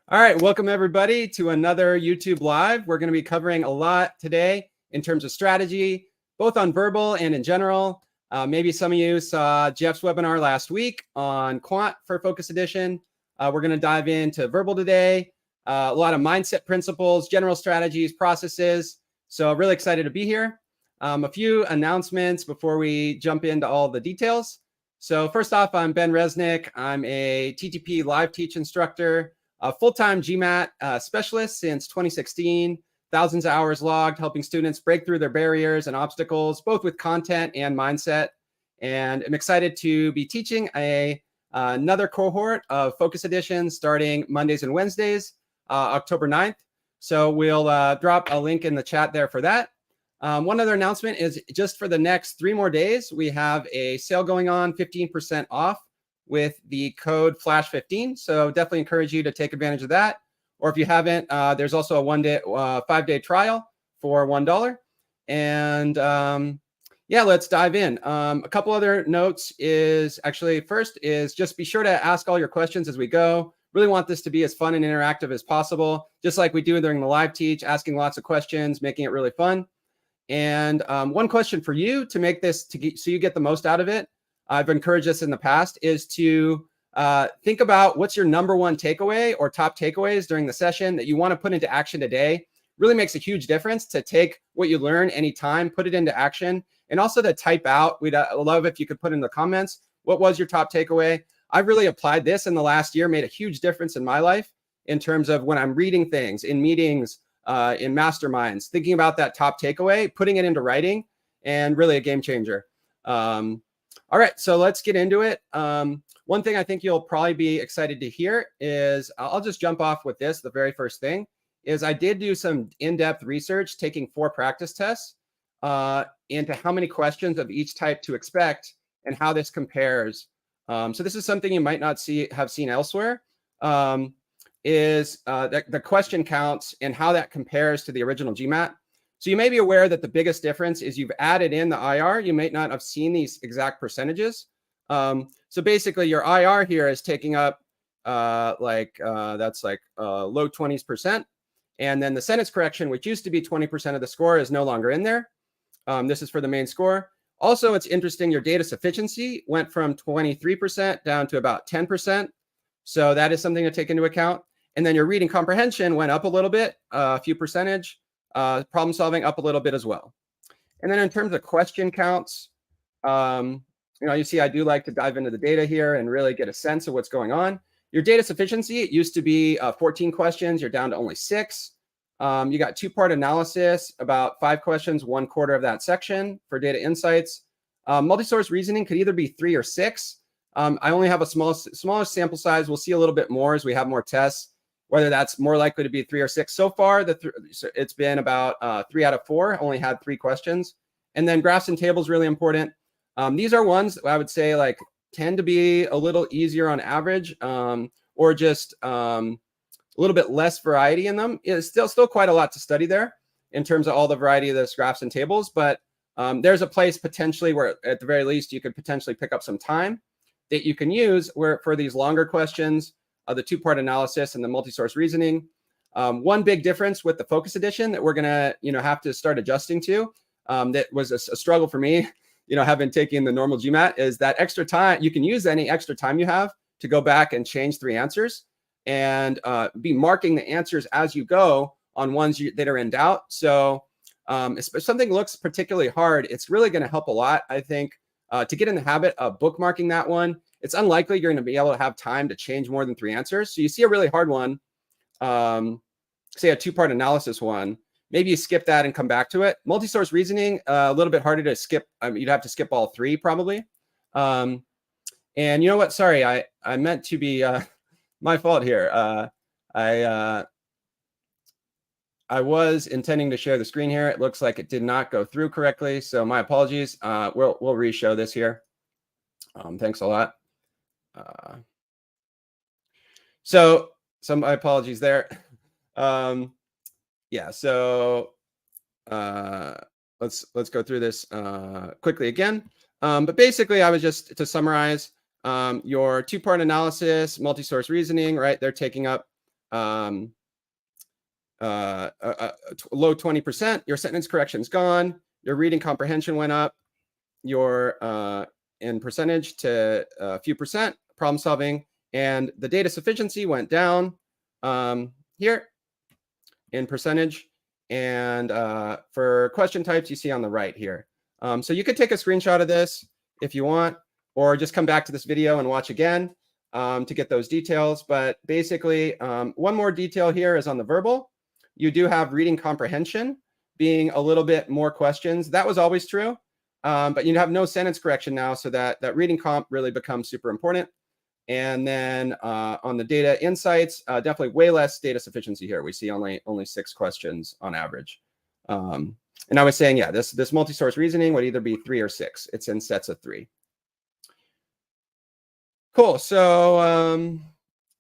All right, welcome everybody to another YouTube Live. We're going to be covering a lot today in terms of strategy, both on verbal and in general. Maybe some of you saw Jeff's webinar last week on quant for Focus Edition. We're going to dive into verbal today, a lot of mindset principles, general strategies, processes. So really excited to be here. A few announcements before we jump into all the details. So first off, I'm Ben Resnick. I'm a TTP live teach instructor, a full-time GMAT specialist since 2016, thousands of hours logged, helping students break through their barriers and obstacles, both with content and mindset. And I'm excited to be teaching another cohort of Focus Edition starting Mondays and Wednesdays, October 9th. So we'll drop a link in the chat there for that. One other announcement is just for the next 3 more days, we have a sale going on, 15% off with the code FLASH15. So definitely encourage you to take advantage of that. Or if you haven't, there's also a 5-day trial for $1. And yeah, let's dive in. A couple other notes is actually first is just be sure to ask all your questions as we go. Really want this to be as fun and interactive as possible, just like we do during the live teach, asking lots of questions, making it really fun. And one question for you to make this so you get the most out of it, I've encouraged this in the past, is to think about what's your number one takeaway or top takeaways during the session that you want to put into action today. Really makes a huge difference to take what you learn anytime, put it into action, and also to type out. We'd love if you could put in the comments, what was your top takeaway? I've really applied this in the last year, made a huge difference in my life in terms of when I'm reading things, in meetings, in masterminds, thinking about that top takeaway, putting it into writing, and really a game changer. All right, so let's get into it. One thing I think you'll probably be excited to hear is, I'll just jump off with this. The very first thing is I did do some in-depth research, taking 4 practice tests into how many questions of each type to expect and how this compares. So this is something you might not have seen elsewhere, is the question counts and how that compares to the original GMAT. So you may be aware that the biggest difference is you've added in the IR. You may not have seen these exact percentages. So basically your IR here is taking up low 20%. And then the sentence correction, which used to be 20% of the score, is no longer in there. This is for the main score. Also, it's interesting, your data sufficiency went from 23% down to about 10%. So that is something to take into account. And then your reading comprehension went up a little bit, a few percentage. Problem solving up a little bit as well. And then in terms of question counts, you see I do like to dive into the data here and really get a sense of what's going on. Your data sufficiency, it used to be 14 questions. You're down to only 6. You got 2-part analysis, about 5 questions, 1/4 of that section for data insights. Multi-source reasoning could either be 3 or 6. I only have a smaller sample size. We'll see a little bit more as we have more tests, whether that's more likely to be 3 or 6. So far, it's been about 3 out of 4, only had 3 questions. And then graphs and tables, really important. These are ones I would say like tend to be a little easier on average, or just a little bit less variety in them. It's still quite a lot to study there in terms of all the variety of those graphs and tables, but there's a place potentially where at the very least you could potentially pick up some time that you can use for these longer questions, the 2-part analysis and the multi-source reasoning. One big difference with the Focus Edition that we're gonna have to start adjusting to, that was a struggle for me, having taken the normal GMAT, is that extra time. You can use any extra time you have to go back and change 3 answers and be marking the answers as you go on ones that are in doubt. So if something looks particularly hard, it's really going to help a lot, I think, to get in the habit of bookmarking that one. It's unlikely you're going to be able to have time to change more than 3 answers. So you see a really hard one, say a 2-part analysis one, maybe you skip that and come back to it. Multi-source reasoning, a little bit harder to skip. You'd have to skip all 3 probably. And you know what? Sorry, I meant to be my fault here. I was intending to share the screen here. It looks like it did not go through correctly, so my apologies. We'll re-show this here. Thanks a lot. So my apologies there. Yeah, so let's go through this quickly again. But basically, I was just to summarize your 2-part analysis, multi-source reasoning, right? They're taking up low 20%. Your sentence correction's gone. Your reading comprehension went up. Your in percentage to a few percent. Problem solving and the data sufficiency went down here in percentage. And for question types, you see on the right here. So you could take a screenshot of this if you want, or just come back to this video and watch again to get those details. But basically, one more detail here is on the verbal. You do have reading comprehension being a little bit more questions. That was always true, but you have no sentence correction now, so that reading comp really becomes super important. And then on the data insights, definitely way less data sufficiency here. We see only 6 questions on average. And I was saying, yeah, this multi-source reasoning would either be 3 or 6. It's in sets of 3. Cool. So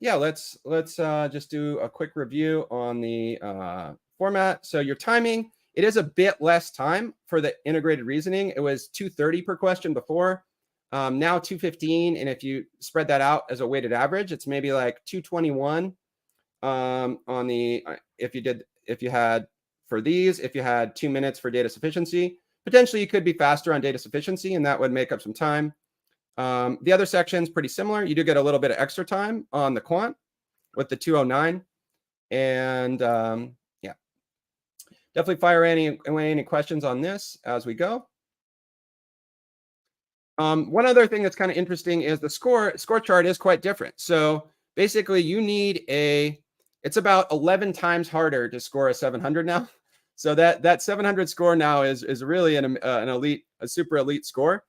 yeah, let's just do a quick review on the format. So your timing, it is a bit less time for the integrated reasoning. It was 2:30 per question before. Now 2:15, and if you spread that out as a weighted average, it's maybe like 2:21 on the if you had for these, if you had 2 minutes for data sufficiency, potentially you could be faster on data sufficiency, and that would make up some time. The other section's pretty similar. You do get a little bit of extra time on the quant with the 209, and yeah, definitely fire any questions on this as we go. One other thing that's kind of interesting is the score chart is quite different. So basically you need it's about 11 times harder to score a 700 now. So that 700 score now is really an elite, a super elite score.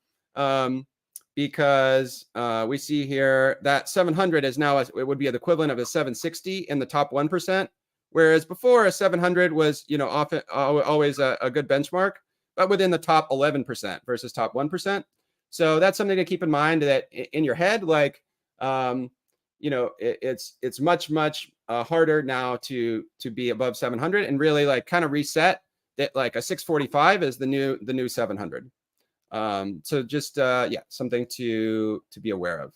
Because we see here that 700 is now, it would be the equivalent of a 760 in the top 1%. Whereas before a 700 was, often always a good benchmark, but within the top 11% versus top 1%. So that's something to keep in mind, that in your head, like, it's much harder now to be above 700, and really like kind of reset that like a 645 is the new 700. So just yeah, something to be aware of.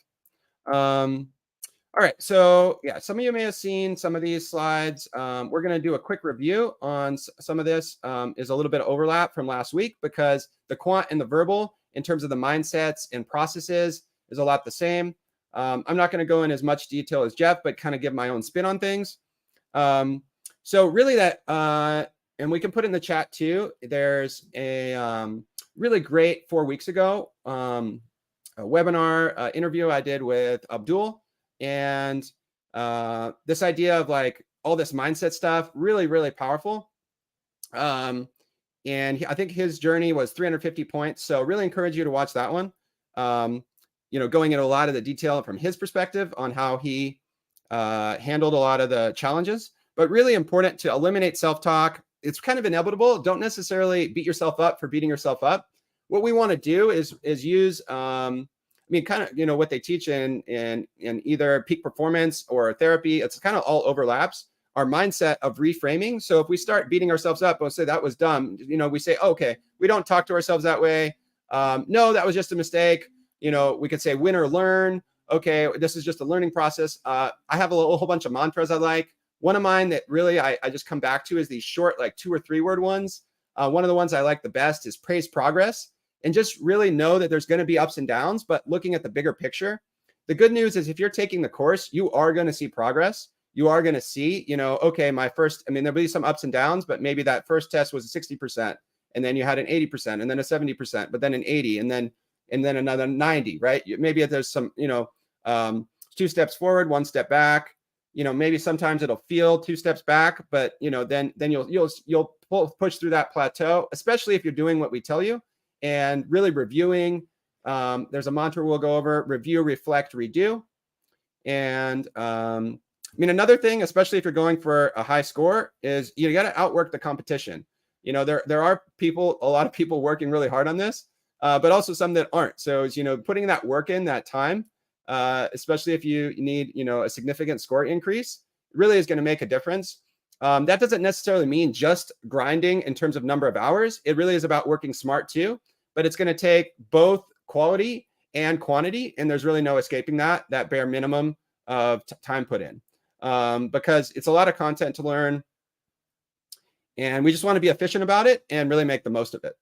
All right, so yeah, some of you may have seen some of these slides. We're going to do a quick review on some of this. Is a little bit of overlap from last week, because the quant and the verbal, in terms of the mindsets and processes, is a lot the same. I'm not going to go in as much detail as Jeff, but kind of give my own spin on things. So really that, and we can put in the chat too, there's a really great 4 weeks ago a webinar interview I did with Abdul, and this idea of like all this mindset stuff, really powerful. And I think his journey was 350 points. So really encourage you to watch that one. Going into a lot of the detail from his perspective on how he handled a lot of the challenges, but really important to eliminate self-talk. It's kind of inevitable. Don't necessarily beat yourself up for beating yourself up. What we want to do is use, kind of, what they teach in either peak performance or therapy. It's kind of all overlaps our mindset of reframing. So if we start beating ourselves up, we'll say that was dumb. We say, okay, we don't talk to ourselves that way. No, that was just a mistake. We could say win or learn. Okay, this is just a learning process. I have a whole bunch of mantras I like. One of mine that really I just come back to is these short, like 2 or 3 word ones. One of the ones I like the best is praise progress, and just really know that there's going to be ups and downs, but looking at the bigger picture. The good news is if you're taking the course, you are going to see progress. You are going to see, okay, there'll be some ups and downs, but maybe that first test was a 60%, and then you had an 80%, and then a 70%, but then an 80, and then another 90, right? Maybe there's some, 2 steps forward, 1 step back. Maybe sometimes it'll feel 2 steps back, but then you'll push through that plateau, especially if you're doing what we tell you and really reviewing. There's a mantra we'll go over: review, reflect, redo. And another thing, especially if you're going for a high score, is you got to outwork the competition. There are a lot of people working really hard on this, but also some that aren't. So it's, putting that work in, that time, especially if you need, a significant score increase, really is going to make a difference. That doesn't necessarily mean just grinding in terms of number of hours. It really is about working smart too, but it's going to take both quality and quantity. And there's really no escaping that bare minimum of time put in. because it's a lot of content to learn. And we just want to be efficient about it and really make the most of it.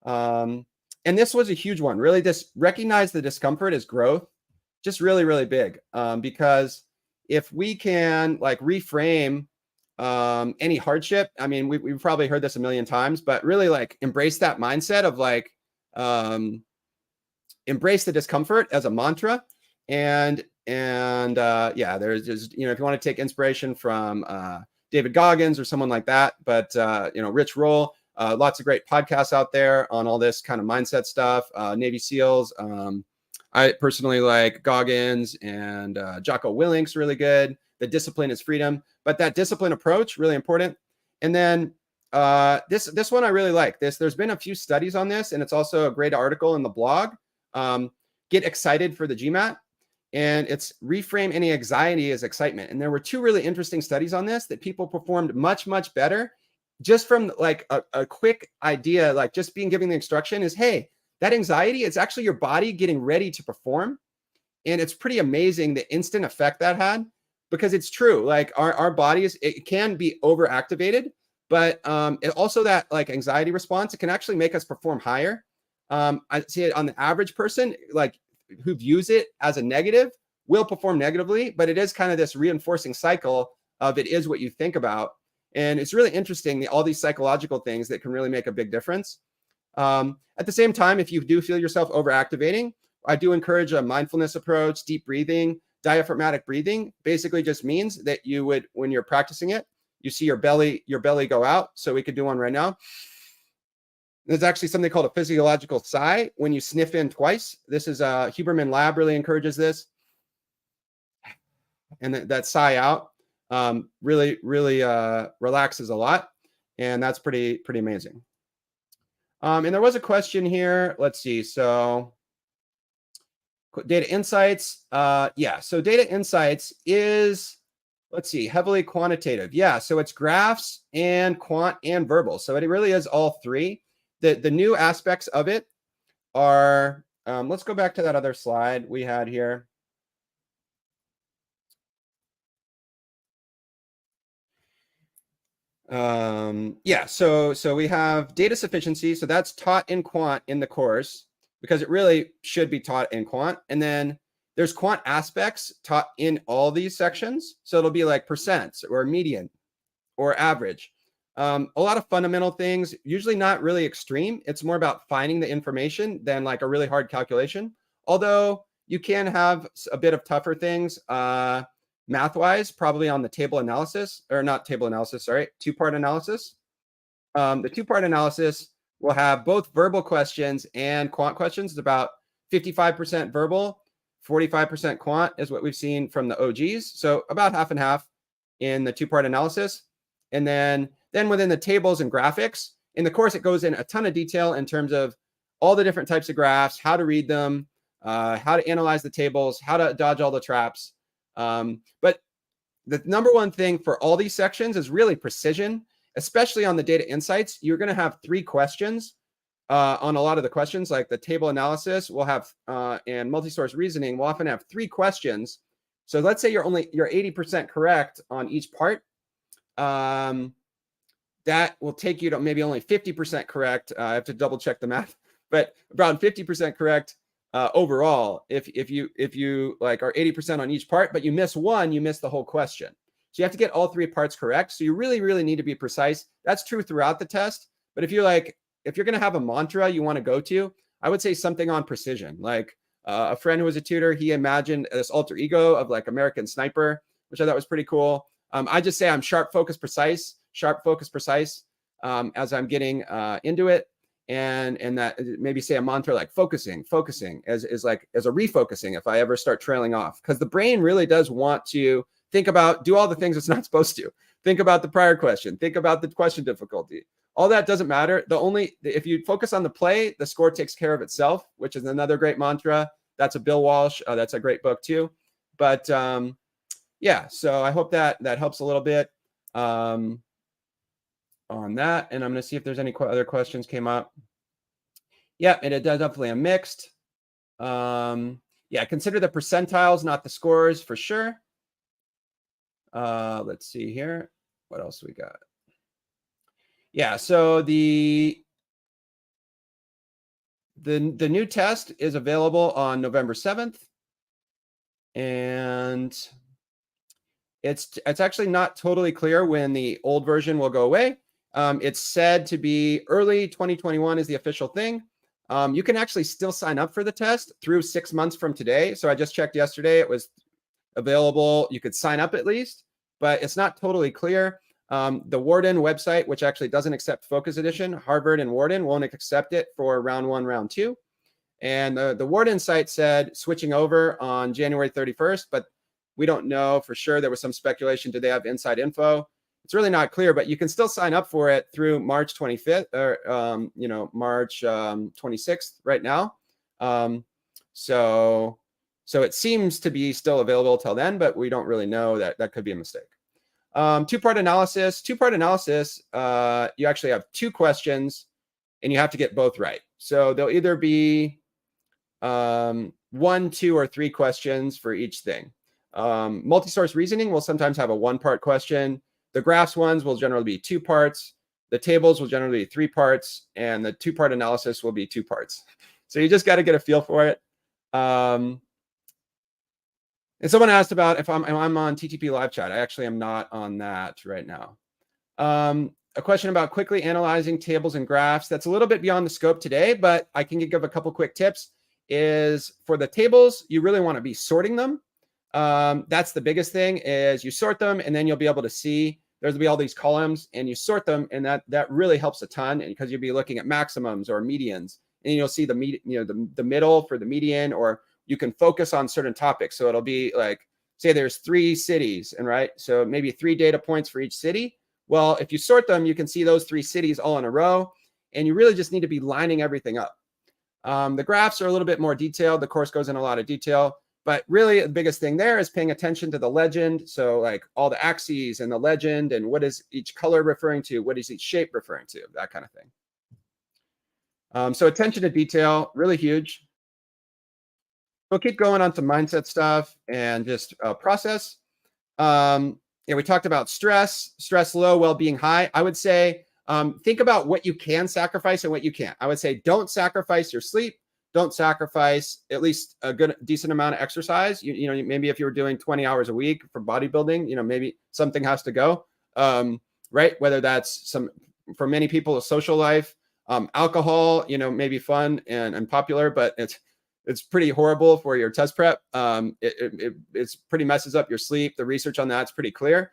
And this was a huge one. Really just recognize the discomfort as growth. Just really, really big. Because if we can like reframe any hardship, I mean, we've probably heard this a million times, but really like embrace that mindset of like, embrace the discomfort as a mantra. And yeah, there's just, you know, if you want to take inspiration from David Goggins or someone like that, but you know, Rich Roll, lots of great podcasts out there on all this kind of mindset stuff. Navy SEALs. I personally like Goggins, and Jocko Willink's really good. The discipline is freedom, but that discipline approach, really important. And then this one I really like. There's been a few studies on this, and it's also a great article in the blog. Get excited for the GMAT. And it's reframe any anxiety as excitement. And there were 2 really interesting studies on this that people performed much, much better just from like a quick idea, like just giving the instruction is, hey, that anxiety is actually your body getting ready to perform. And it's pretty amazing the instant effect that had, because it's true. Like our bodies, it can be overactivated, but it also that like anxiety response, it can actually make us perform higher. I see it on the average person, like who views it as a negative will perform negatively, but it is kind of this reinforcing cycle of it is what you think about. And it's really interesting, all these psychological things that can really make a big difference. At the same time, if you do feel yourself overactivating, I do encourage a mindfulness approach, deep breathing. Diaphragmatic breathing basically just means that you would, when you're practicing it, you see your belly go out. So we could do one right now. There's actually something called a physiological sigh when you sniff in twice. This is Huberman Lab really encourages this. And that sigh out really relaxes a lot. And that's pretty amazing. And there was a question here. Let's see. So data insights. Yeah. So data insights is, let's see, heavily quantitative. Yeah. So it's graphs and quant and verbal. So it really is all 3. The new aspects of it are, let's go back to that other slide we had here. Yeah, so we have data sufficiency. So that's taught in quant in the course, because it really should be taught in quant. And then there's quant aspects taught in all these sections. So it'll be like percents or median or average. A lot of fundamental things, usually not really extreme. It's more about finding the information than like a really hard calculation. Although you can have a bit of tougher things math-wise, probably on the table analysis, or not table analysis, sorry, 2-part analysis. The 2-part analysis will have both verbal questions and quant questions. It's about 55% verbal, 45% quant is what we've seen from the OGs. So about half and half in the 2-part analysis. And then within the tables and graphics, in the course, it goes in a ton of detail in terms of all the different types of graphs, how to read them, how to analyze the tables, how to dodge all the traps. But the number one thing for all these sections is really precision, especially on the data insights. You're going to have 3 questions on a lot of the questions, like the table analysis we'll have, and multi-source reasoning, we'll often have 3 questions. So let's say you're 80% correct on each part. That will take you to maybe only 50% correct. I have to double check the math, but around 50% correct overall. If you like are 80% on each part, but you miss one, you miss the whole question. So you have to get all 3 parts correct. So you really need to be precise. That's true throughout the test. But if you're going to have a mantra you want to go to, I would say something on precision. Like a friend who was a tutor, he imagined this alter ego of like American Sniper, which I thought was pretty cool. I just say I'm sharp, focus, precise, as I'm getting into it. And that maybe say a mantra like focusing as a refocusing if I ever start trailing off, because the brain really does want to do all the things it's not supposed to. Think about the prior question, think about the question difficulty. All that doesn't matter. If you focus on the play, the score takes care of itself, which is another great mantra. That's a Bill Walsh. That's a great book too. But yeah, so I hope that helps a little bit on that. And I'm going to see if there's any other questions came up. Yeah, and it does definitely a mixed. Yeah, consider the percentiles, not the scores, for sure. Let's see here. What else we got? Yeah, so the new test is available on November 7th. And it's actually not totally clear when the old version will go away. It's said to be early 2021 is the official thing. You can actually still sign up for the test through 6 months from today. So I just checked yesterday. It was available. You could sign up at least, but it's not totally clear. The Wharton website, which actually doesn't accept Focus Edition, Harvard and Wharton won't accept it for round 1, round 2. And the Wharton site said switching over on January 31st, but we don't know for sure. There was some speculation. Did they have inside info? It's really not clear, but you can still sign up for it through March 25th or, March 26th right now. So it seems to be still available till then, but we don't really know. That could be a mistake. Two-part analysis. Two-part analysis, you actually have 2 questions, and you have to get both right. So there'll either be 1, 2, or 3 questions for each thing. Multi-source reasoning will sometimes have a 1-part question. The graphs ones will generally be 2 parts. The tables will generally be 3 parts, and the 2-part analysis will be 2 parts. So you just got to get a feel for it. And someone asked about if I'm on TTP live chat. I actually am not on that right now. A question about quickly analyzing tables and graphs. That's a little bit beyond the scope today, but I can give a couple quick tips. Is for the tables, you really want to be sorting them. That's the biggest thing is you sort them, and then you'll be able to see there'll be all these columns, and you sort them, and that really helps a ton because you'll be looking at maximums or medians, and you'll see the middle for the median, or you can focus on certain topics. So it'll be like, say there's 3 cities, and right, so maybe 3 data points for each city. Well, if you sort them, you can see those 3 cities all in a row, and you really just need to be lining everything up. The graphs are a little bit more detailed. The course goes in a lot of detail, but really the biggest thing there is paying attention to the legend. So like all the axes and the legend, and what is each color referring to? What is each shape referring to? That kind of thing. So attention to detail, really huge. We'll keep going on some mindset stuff and just process. We talked about stress low, well-being high. I would say think about what you can sacrifice and what you can't. I would say don't sacrifice your sleep. Don't sacrifice at least a decent amount of exercise. Maybe if you were doing 20 hours a week for bodybuilding, maybe something has to go, right? Whether that's for many people, a social life, alcohol, maybe fun and popular, but it's pretty horrible for your test prep. It's pretty messes up your sleep. The research on that's pretty clear.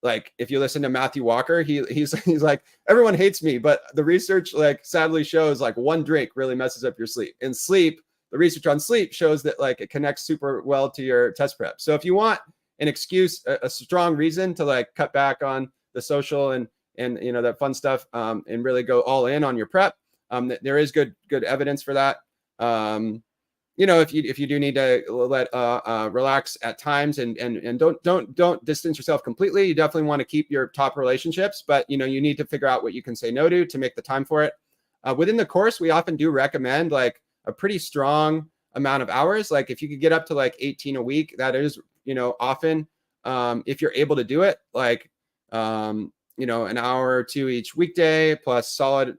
Like if you listen to Matthew Walker, he's like, everyone hates me, but the research sadly shows 1 drink really messes up your sleep. And sleep, the research on sleep shows that it connects super well to your test prep. So if you want an excuse, a strong reason to cut back on the social and that fun stuff, and really go all in on your prep, there is good evidence for that. If you do need to let relax at times and don't distance yourself completely, you definitely want to keep your top relationships, but you need to figure out what you can say no to make the time for it. Within the course, we often do recommend a pretty strong amount of hours. If you could get up to 18 a week, that is often, if you're able to do it, an hour or 2 each weekday plus solid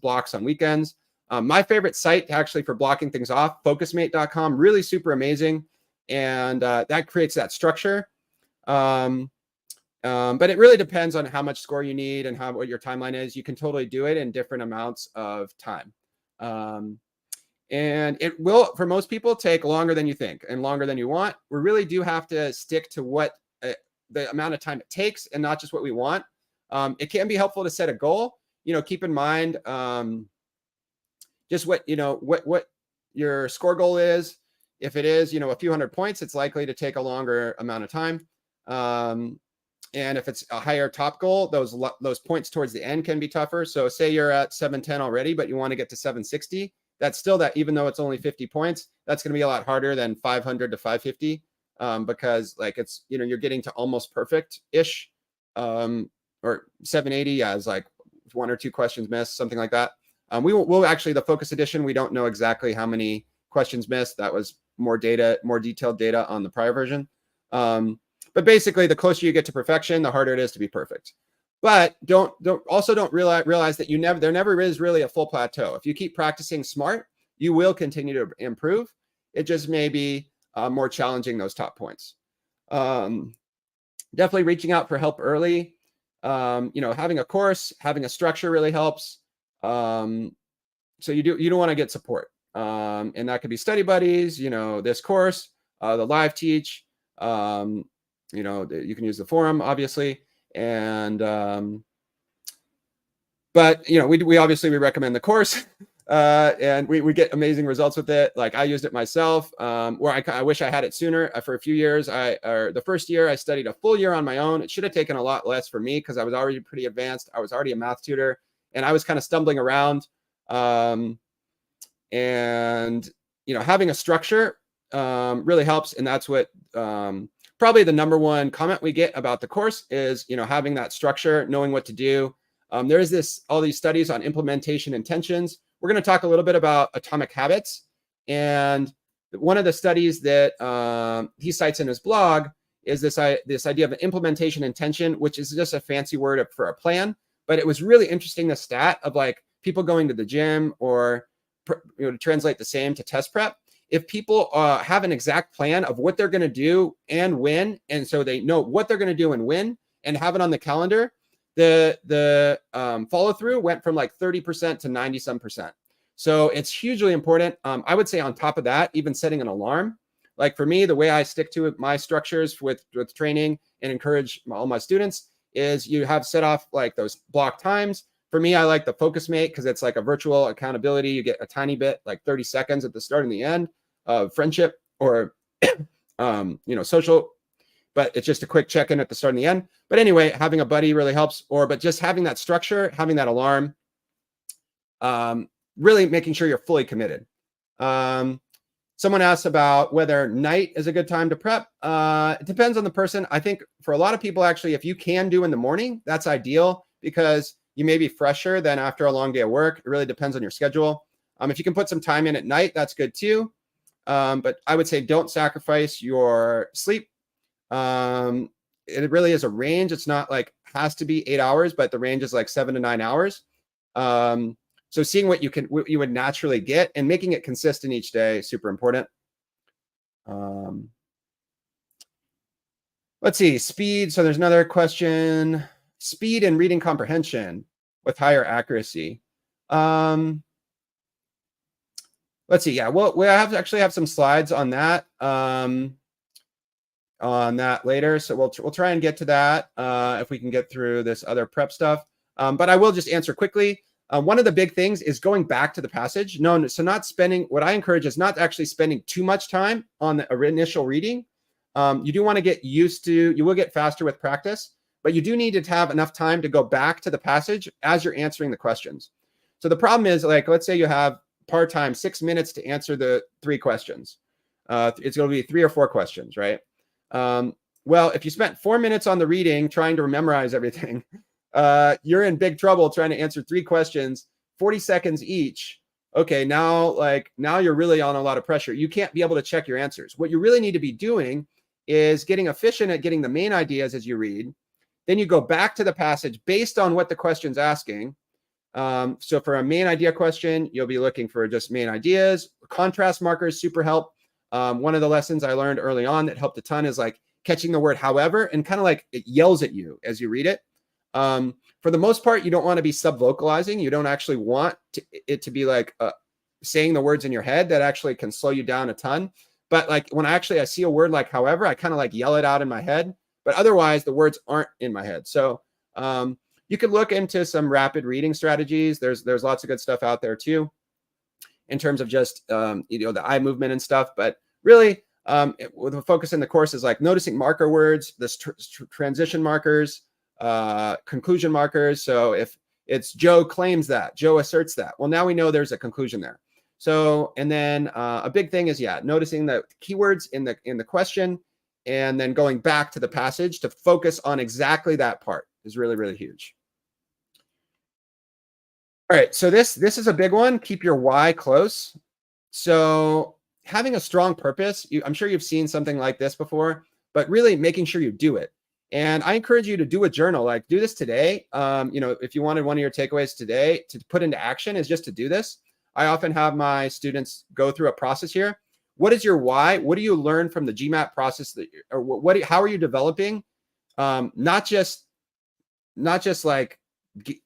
blocks on weekends. My favorite site actually for blocking things off, focusmate.com, really super amazing. And that creates that structure. But it really depends on how much score you need and what your timeline is. You can totally do it in different amounts of time. And it will, for most people, take longer than you think and longer than you want. We really do have to stick to what the amount of time it takes and not just what we want. It can be helpful to set a goal. Keep in mind, just what your score goal is. If it is, a few hundred points, it's likely to take a longer amount of time. And if it's a higher top goal, those points towards the end can be tougher. So say you're at 710 already, but you want to get to 760. That's still that, even though it's only 50 points, that's going to be a lot harder than 500 to 550, because it's, you're getting to almost perfect-ish, or 780 as 1 or 2 questions missed, something like that. We'll actually, the Focus Edition, we don't know exactly how many questions missed. That was more detailed data on the prior version. But But basically, the closer you get to perfection, the harder it is to be perfect. But don't realize that there never is really a full plateau. If you keep practicing smart, you will continue to improve. It just may be more challenging, those top points. Definitely reaching out for help early. Having a course, having a structure really helps. So you don't want to get support. And that could be study buddies, this course, the live teach, you can use the forum, obviously. And, but, we obviously recommend the course, and we get amazing results with it. Like I used it myself, where I wish I had it sooner. For a few years, the first year I studied a full year on my own. It should have taken a lot less for me because I was already pretty advanced. I was already a math tutor, and I was kind of stumbling around. And having a structure really helps, and that's what probably the number one comment we get about the course is having that structure, knowing what to do. There is all these studies on implementation intentions. We're going to talk a little bit about atomic habits, and one of the studies that he cites in his blog is this idea of an implementation intention, which is just a fancy word for a plan. But it was really interesting, the stat of like people going to the gym, or to translate the same to test prep. If people have an exact plan of what they're going to do and when, and so they know what they're going to do and when, and have it on the calendar, the follow through went from like 30% to 90-some%. So it's hugely important. I would say on top of that, even setting an alarm. Like for me, the way I stick to my structures with training and encourage all my students is you have set off like those block times. For me, I like the Focus Mate because it's like a virtual accountability. You get a tiny bit, like 30 seconds at the start and the end of friendship or, social, but it's just a quick check-in at the start and the end. But anyway, having a buddy really helps, but just having that structure, having that alarm, really making sure you're fully committed. Someone asked about whether night is a good time to prep. It depends on the person. I think for a lot of people, actually, if you can do in the morning, that's ideal because you may be fresher than after a long day of work. It really depends on your schedule. If you can put some time in at night, that's good too. But I would say don't sacrifice your sleep. It really is a range. It's not like has to be 8 hours, but the range is like 7 to 9 hours. So seeing what you would naturally get and making it consistent each day, super important. Let's see, speed. So there's another question. Speed and reading comprehension with higher accuracy. Let's see. Yeah, we actually have some slides on that later. So we'll try and get to that if we can get through this other prep stuff. But I will just answer quickly. One of the big things is going back to the passage. So not spending. What I encourage is not actually spending too much time on the initial reading. You do want to get used to. You will get faster with practice. But you do need to have enough time to go back to the passage as you're answering the questions. So the problem is, like, let's say you have part-time 6 minutes to answer the 3 questions. It's going to be 3 or 4 questions, right? Well, if you spent 4 minutes on the reading trying to memorize everything, you're in big trouble trying to answer 3 questions, 40 seconds each. Okay, now you're really on a lot of pressure. You can't be able to check your answers. What you really need to be doing is getting efficient at getting the main ideas as you read. Then you go back to the passage based on what the question's asking. So for a main idea question, you'll be looking for just main ideas. Contrast markers super help. One of the lessons I learned early on that helped a ton is like catching the word however, and kind of like it yells at you as you read it. For the most part, you don't want to be sub-vocalizing. You don't actually want it to be like saying the words in your head. That actually can slow you down a ton. But like when I see a word like however, I kind of like yell it out in my head. But otherwise, the words aren't in my head. So you could look into some rapid reading strategies. There's lots of good stuff out there too, in terms of just the eye movement and stuff. But really, with the focus in the course is like noticing marker words, the transition markers, conclusion markers. So if it's Joe claims that, Joe asserts that, well, now we know there's a conclusion there. So, and then a big thing is, noticing the keywords in the question, and then going back to the passage to focus on exactly that part is really, really huge. All right, so this is a big one. Keep your why close. So having a strong purpose, I'm sure you've seen something like this before. but really making sure you do it. And I encourage you to do a journal, like do this today. If you wanted one of your takeaways today to put into action is just to do this. I often have my students go through a process here. What is your why? What do you learn from the GMAT process how are you developing? Not just like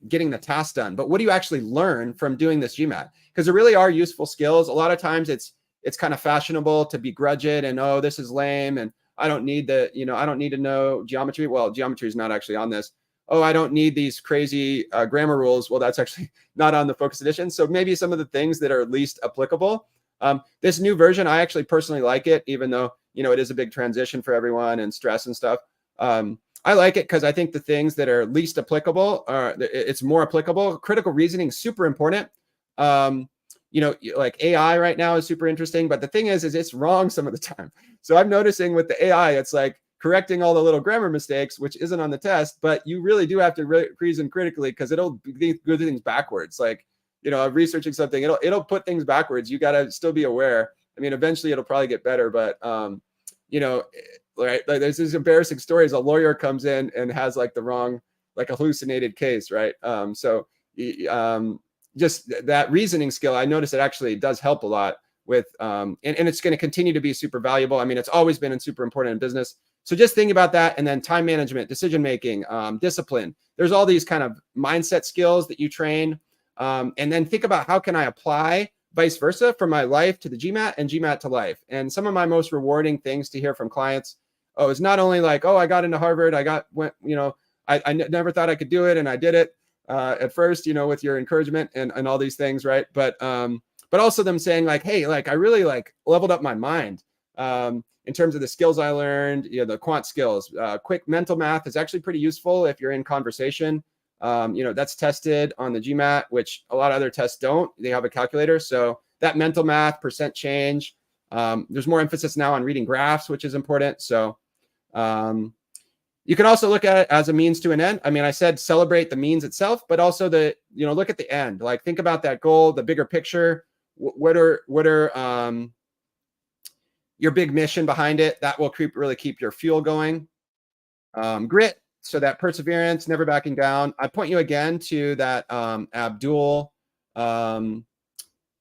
getting the task done, but what do you actually learn from doing this GMAT? Because there really are useful skills. A lot of times it's kind of fashionable to begrudge it and, oh, this is lame, and I don't need I don't need to know geometry. Well, geometry is not actually on this. Oh, I don't need these crazy grammar rules. Well, that's actually not on the Focus Edition. So maybe some of the things that are least applicable. This new version, I actually personally like it, even though, it is a big transition for everyone and stress and stuff. I like it because I think the things that are least applicable it's more applicable. Critical reasoning is super important. Like AI right now is super interesting, but the thing is it's wrong some of the time. So I'm noticing with the AI, it's like correcting all the little grammar mistakes, which isn't on the test, but you really do have to reason critically because it'll do things backwards. Like, researching something, it'll put things backwards. You got to still be aware. I mean, eventually it'll probably get better, but right? Like there's these embarrassing stories. A lawyer comes in and has like the wrong, like hallucinated case, right? Just that reasoning skill, I notice it actually does help a lot with, and it's going to continue to be super valuable. I mean, it's always been super important in business. So just think about that. And then time management, decision-making, discipline. There's all these kind of mindset skills that you train. And then think about how can I apply vice versa from my life to the GMAT and GMAT to life. And some of my most rewarding things to hear from clients, it's not only like, oh, I got into Harvard, I never thought I could do it, and I did it at first, with your encouragement and all these things, right? But also them saying like, hey, like I really like leveled up my mind in terms of the skills I learned, the quant skills. Quick mental math is actually pretty useful if you're in conversation. That's tested on the GMAT, which a lot of other tests don't. They have a calculator. So that mental math, percent change, there's more emphasis now on reading graphs, which is important. So you can also look at it as a means to an end. I mean, I said celebrate the means itself, but also look at the end. Like think about that goal, the bigger picture. What are your big mission behind it? That will really keep your fuel going. Grit. So that perseverance, never backing down. I point you again to that Abdul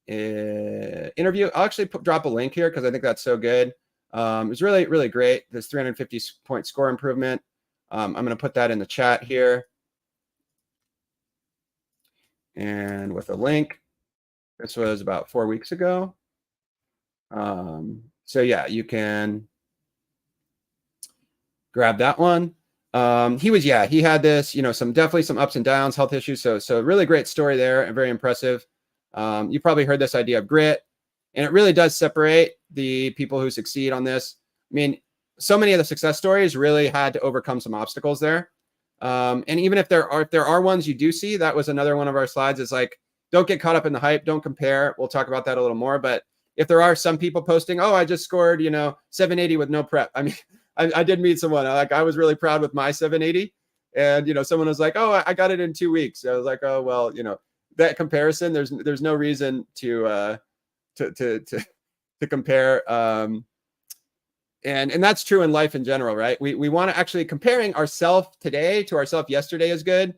interview. I'll actually drop a link here because I think that's so good. It was really, really great. This 350-point score improvement. I'm going to put that in the chat here. And with a link, this was about 4 weeks ago. So yeah, you can grab that one. He had this, definitely some ups and downs, health issues. So really great story there and very impressive. You probably heard this idea of grit, and it really does separate the people who succeed on this. I mean, so many of the success stories really had to overcome some obstacles there. And even if there are ones you do see, that was another one of our slides, is like, don't get caught up in the hype. Don't compare. We'll talk about that a little more. But if there are some people posting, oh, I just scored, 780 with no prep. I mean, I did meet someone, I was really proud with my 780, and, someone was like, oh, I got it in 2 weeks. So I was like, oh, well, that comparison, there's no reason to compare. And that's true in life in general, right? We want to actually comparing ourselves today to ourselves yesterday is good,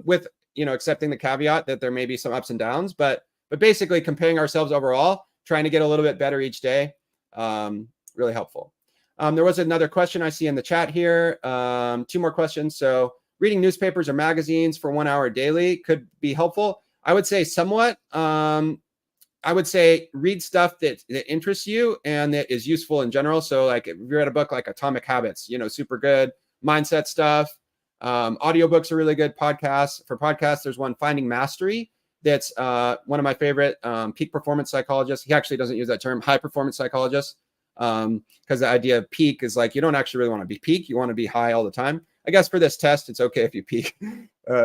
with, accepting the caveat that there may be some ups and downs, but basically comparing ourselves overall, trying to get a little bit better each day, really helpful. There was another question I see in the chat here. 2 more questions. So reading newspapers or magazines for 1 hour daily could be helpful. I would say somewhat. I would say read stuff that interests you and that is useful in general. So like if you read a book like Atomic Habits, super good. Mindset stuff. Audiobooks are really good. Podcasts. For podcasts, there's one, Finding Mastery. That's one of my favorite, peak performance psychologists. He actually doesn't use that term, high performance psychologist. Because the idea of peak is like, you don't actually really want to be peak. You want to be high all the time. I guess for this test, it's okay if you peak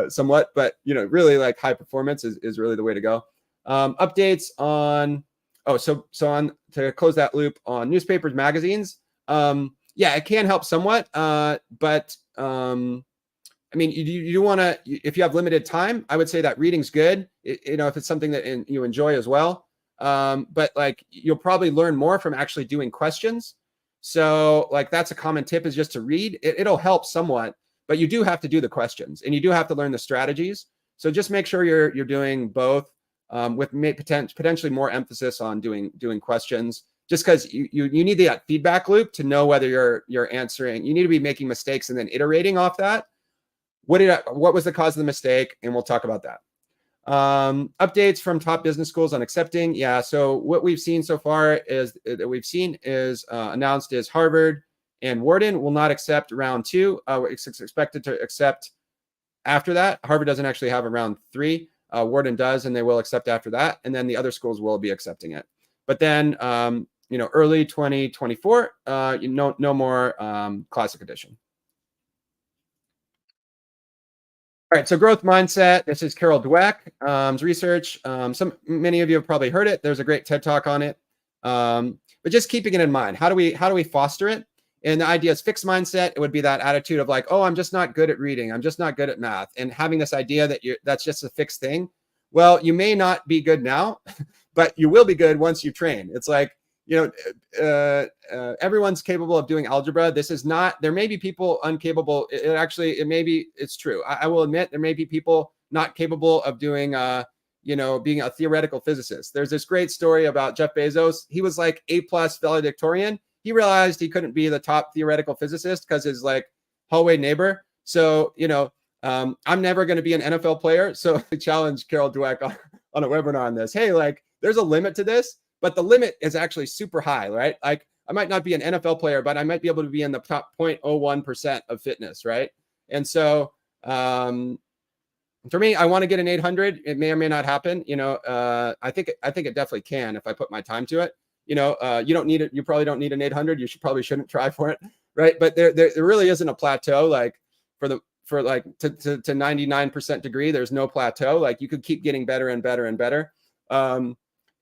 somewhat, but really like high performance is really the way to go. Updates on, to close that loop on newspapers, magazines. Yeah, it can help somewhat. But I mean, you want to, if you have limited time, I would say that reading's good. If it's something that you enjoy as well. But like, you'll probably learn more from actually doing questions. So like that's a common tip, is just to read. It'll help somewhat, but you do have to do the questions and you do have to learn the strategies. So just make sure you're doing both, with potentially more emphasis on doing questions, just because you need that feedback loop to know whether you're answering. You need to be making mistakes and then iterating off that. What was the cause of the mistake? And we'll talk about that. Updates from top business schools on accepting. Yeah, so what we've seen so far is announced is Harvard and Wharton will not accept round 2. It's expected to accept after that. Harvard doesn't actually have a round 3. Wharton does, and they will accept after that. And then the other schools will be accepting it. But then, early 2024, no more Classic Edition. All right, so growth mindset. This is Carol Dweck's research. Many of you have probably heard it. There's a great TED Talk on it. But just keeping it in mind, how do we foster it? And the idea is fixed mindset. It would be that attitude of like, oh, I'm just not good at reading. I'm just not good at math. And having this idea that that's just a fixed thing. Well, you may not be good now, but you will be good once you train. It's like, everyone's capable of doing algebra. This is not, there may be people incapable. It's true. I will admit there may be people not capable of doing, being a theoretical physicist. There's this great story about Jeff Bezos. He was like A+ valedictorian. He realized he couldn't be the top theoretical physicist because his like hallway neighbor. So, I'm never going to be an NFL player. So I challenged Carol Dweck on a webinar on this. Hey, like there's a limit to this. But the limit is actually super high, right? Like I might not be an NFL player, but I might be able to be in the top 0.01% of fitness, right? And so for me, I want to get an 800. It may or may not happen. I think it definitely can if I put my time to it. You don't need it. You probably don't need an 800. You shouldn't try for it, right? But there really isn't a plateau. Like to 99% degree, there's no plateau. Like you could keep getting better and better and better.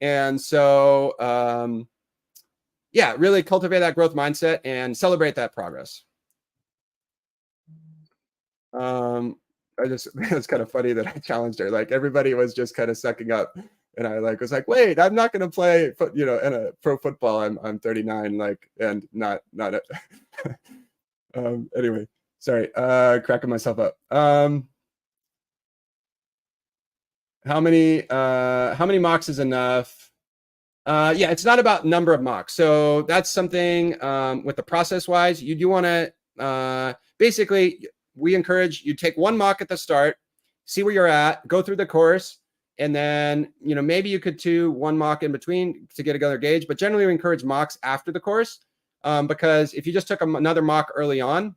And so, really cultivate that growth mindset and celebrate that progress. It's kind of funny that I challenged her. Like everybody was just kind of sucking up, and I was like, wait, I'm not going to play, in a pro football. I'm 39, and not anyway, sorry, cracking myself up. How many mocks is enough? It's not about number of mocks. So that's something with the process wise, you do want to basically, we encourage you take one mock at the start, see where you're at, go through the course, and then maybe you could do one mock in between to get another gauge. But generally, we encourage mocks after the course because if you just took another mock early on,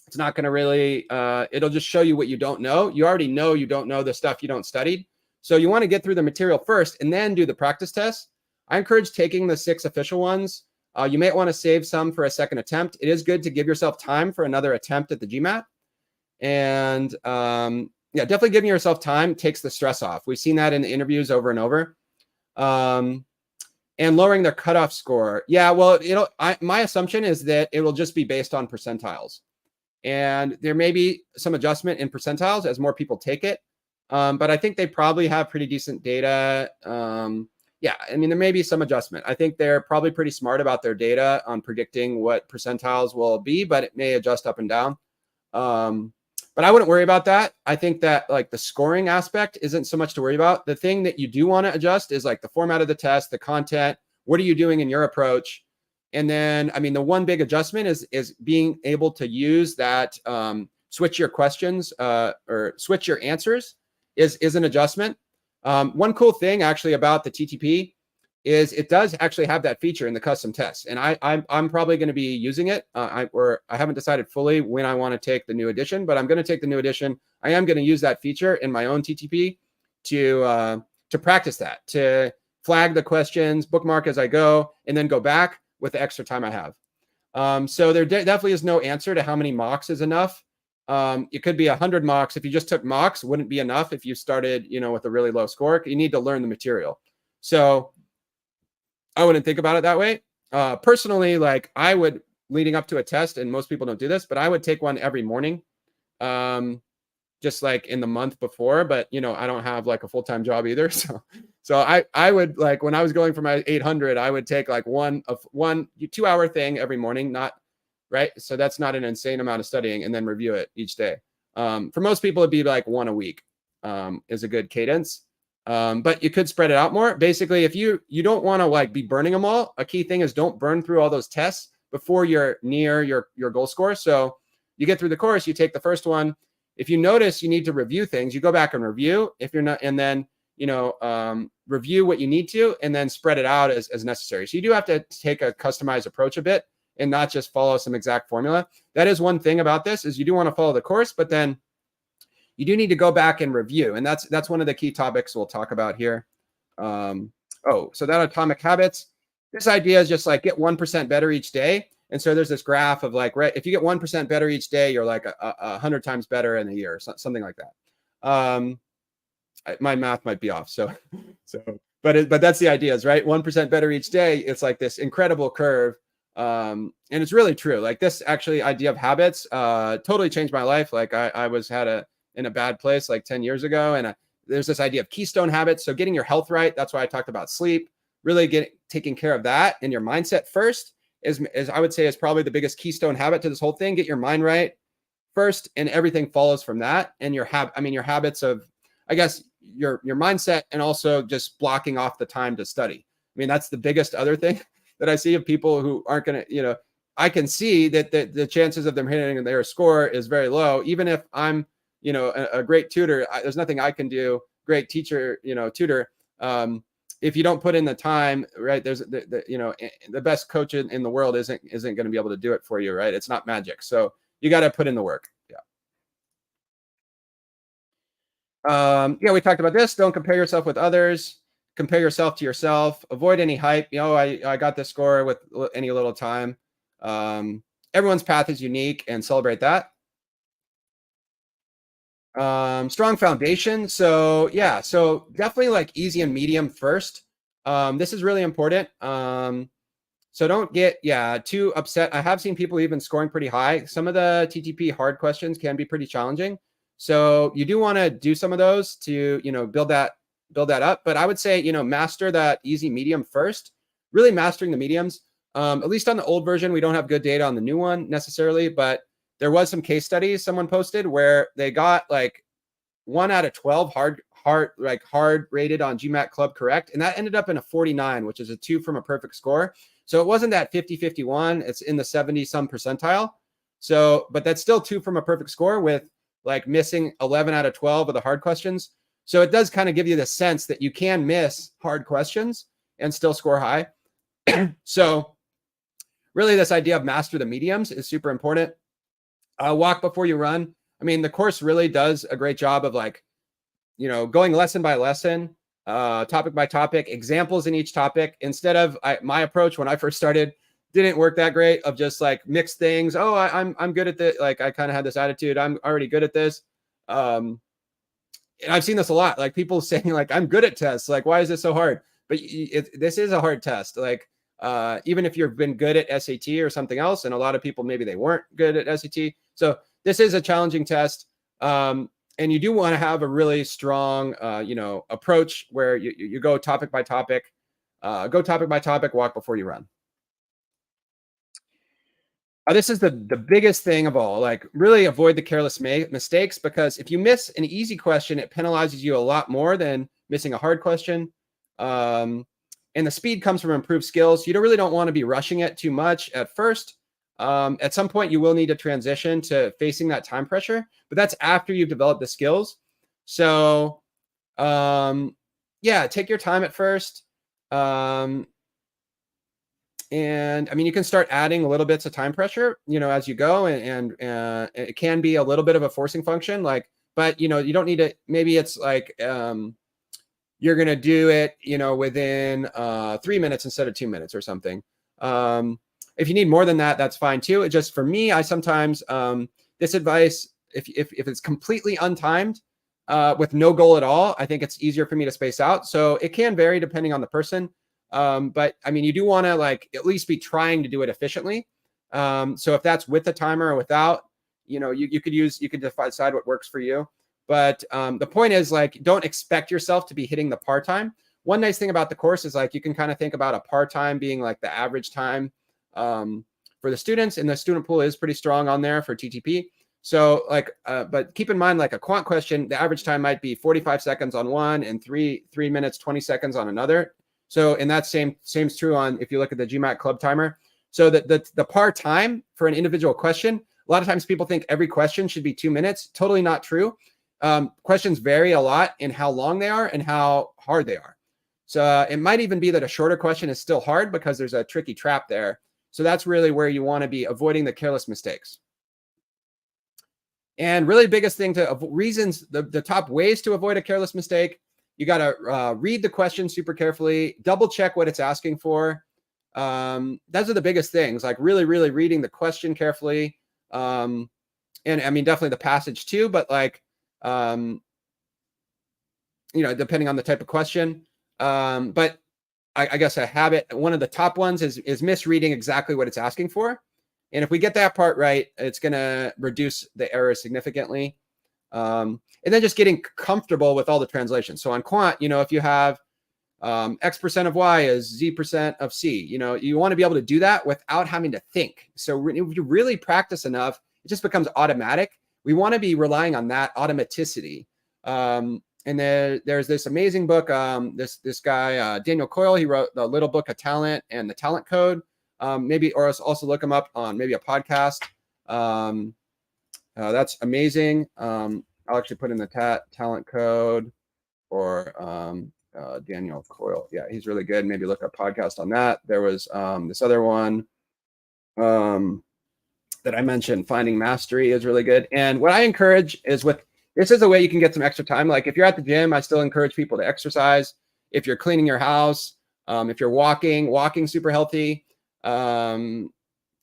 it's not going to really. It'll just show you what you don't know. You already know you don't know the stuff you don't studied. So you want to get through the material first and then do the practice tests. I encourage taking the 6 official ones. You may want to save some for a second attempt. It is good to give yourself time for another attempt at the GMAT. And definitely giving yourself time takes the stress off. We've seen that in the interviews over and over. And lowering their cutoff score. Yeah, well, my assumption is that it will just be based on percentiles. And there may be some adjustment in percentiles as more people take it. But I think they probably have pretty decent data. There may be some adjustment. I think they're probably pretty smart about their data on predicting what percentiles will be, but it may adjust up and down. But I wouldn't worry about that. I think that the scoring aspect isn't so much to worry about. The thing that you do want to adjust is the format of the test, the content. What are you doing in your approach? And then, the one big adjustment is being able to use that switch your questions or switch your answers is an adjustment. One cool thing actually about the TTP is it does actually have that feature in the custom tests, and I'm probably going to be using it. I haven't decided fully when I want to take the new edition, but I'm going to take the new edition. I am going to use that feature in my own TTP to practice that, to flag the questions, bookmark as I go, and then go back with the extra time I have. So there definitely is no answer to how many mocks is enough. It could be 100 mocks. If you just took mocks, wouldn't be enough if you started, with a really low score. You need to learn the material. So I wouldn't think about it that way. Personally, I would, leading up to a test, and most people don't do this, but I would take one every morning. just like in the month before, but I don't have like a full-time job either. So I would, like, when I was going for my 800, I would take like one 2-hour thing every morning, not right. So that's not an insane amount of studying, and then review it each day. For most people, it'd be like one a week is a good cadence. But you could spread it out more. Basically, if you don't want to like be burning them all, a key thing is don't burn through all those tests before you're near your goal score. So you get through the course, you take the first one. If you notice you need to review things, you go back and review. If you're not, and then review what you need to, and then spread it out as necessary. So you do have to take a customized approach a bit, and not just follow some exact formula. That is one thing about this, is you do want to follow the course, but then you do need to go back and review. And that's one of the key topics we'll talk about here. So that atomic habits, this idea is just like get 1% better each day. And so there's this graph of like, right, if you get 1% better each day, you're like 100 times better in a year, something like that. My math might be off. But that's the idea, is right. 1% better each day. It's like this incredible curve. And it's really true. Like, this actually idea of habits totally changed my life. Like I was in a bad place like 10 years ago. And there's this idea of keystone habits. So getting your health right. That's why I talked about sleep, really taking care of that, and your mindset first is I would say is probably the biggest keystone habit to this whole thing. Get your mind right first, and everything follows from that. And your habits of, I guess, your mindset, and also just blocking off the time to study. I mean, that's the biggest other thing that I see of people who aren't going to, I can see that the chances of them hitting their score is very low. Even if I'm, a great tutor, there's nothing I can do. Great teacher, tutor. If you don't put in the time, right, there's the best coach in the world isn't going to be able to do it for you, right? It's not magic. So you got to put in the work. Yeah. We talked about this. Don't compare yourself with others. Compare yourself to yourself. Avoid any hype. I got this score with any little time. Everyone's path is unique, and celebrate that. Strong foundation. So definitely like easy and medium first. This is really important. So don't get too upset. I have seen people even scoring pretty high. Some of the TTP hard questions can be pretty challenging. So you do want to do some of those to build that up. But I would say master that easy medium first. Really mastering the mediums. At least on the old version, we don't have good data on the new one necessarily, but there was some case studies someone posted where they got like 1 out of 12 hard rated on GMAT Club correct. And that ended up in a 49, which is a 2 from a perfect score. So it wasn't that 50-51. It's in the 70 some percentile. So, but that's still 2 from a perfect score with like missing 11 out of 12 of the hard questions. So it does kind of give you the sense that you can miss hard questions and still score high. So really this idea of master the mediums is super important. Walk before you run. I mean, the course really does a great job of like, going lesson by lesson, topic by topic, examples in each topic. Instead of my approach when I first started didn't work that great, of just like mixed things. Oh, I'm good at this. Like I kind of had this attitude. I'm already good at this. And I've seen this a lot. Like people saying like, I'm good at tests. Like, why is this so hard? But this is a hard test. Like, even if you've been good at SAT or something else, and a lot of people, maybe they weren't good at SAT. So this is a challenging test. And you do want to have a really strong, approach where you go topic by topic, walk before you run. This is the biggest thing of all. Like, really avoid the careless mistakes, because if you miss an easy question, it penalizes you a lot more than missing a hard question. And the speed comes from improved skills. You really don't want to be rushing it too much at first. At some point, you will need to transition to facing that time pressure, but that's after you've developed the skills. So, take your time at first. And I mean, you can start adding little bits of time pressure, as you go, and it can be a little bit of a forcing function, like, but you don't need to. Maybe it's like you're gonna do it, within 3 minutes instead of 2 minutes or something. If you need more than that, that's fine too. It just, for me, I sometimes this advice, if it's completely untimed with no goal at all, I think it's easier for me to space out. So it can vary depending on the person. But I mean, you do want to like at least be trying to do it efficiently. So if that's with a timer or without, you could decide what works for you. But the point is, like, don't expect yourself to be hitting the par time. One nice thing about the course is, like, you can kind of think about a par time being like the average time for the students, and the student pool is pretty strong on there for TTP. So like, but keep in mind, like a quant question, the average time might be 45 seconds on one and 3 minutes, 20 seconds on another. So, and that same's true on, if you look at the GMAT club timer. So the par time for an individual question, a lot of times people think every question should be 2 minutes. Totally not true. Questions vary a lot in how long they are and how hard they are. So it might even be that a shorter question is still hard because there's a tricky trap there. So that's really where you want to be avoiding the careless mistakes. And really biggest thing to reasons, the top ways to avoid a careless mistake, you got to read the question super carefully, double check what it's asking for. Those are the biggest things, like really reading the question carefully. And I mean, definitely the passage too, but like, you know, depending on the type of question. But I guess a habit, one of the top ones is misreading exactly what it's asking for. And if we get that part right, it's going to reduce the error significantly. And then just getting comfortable with all the translations. So on quant, you know, if you have X% of Y is Z% of C, you know, you want to be able to do that without having to think. So if you really practice enough, it just becomes automatic. We want to be relying on that automaticity. And then there's this amazing book, this guy, Daniel Coyle, he wrote The Little Book of Talent and The Talent Code. Maybe, or also look him up on maybe a podcast. That's amazing. I'll actually put in the talent code or Daniel Coyle. Yeah, he's really good. Maybe look up podcast on that. There was this other one that I mentioned, Finding Mastery, is really good. And what I encourage is this is a way you can get some extra time. Like if you're at the gym, I still encourage people to exercise. If you're cleaning your house, if you're walking super healthy, you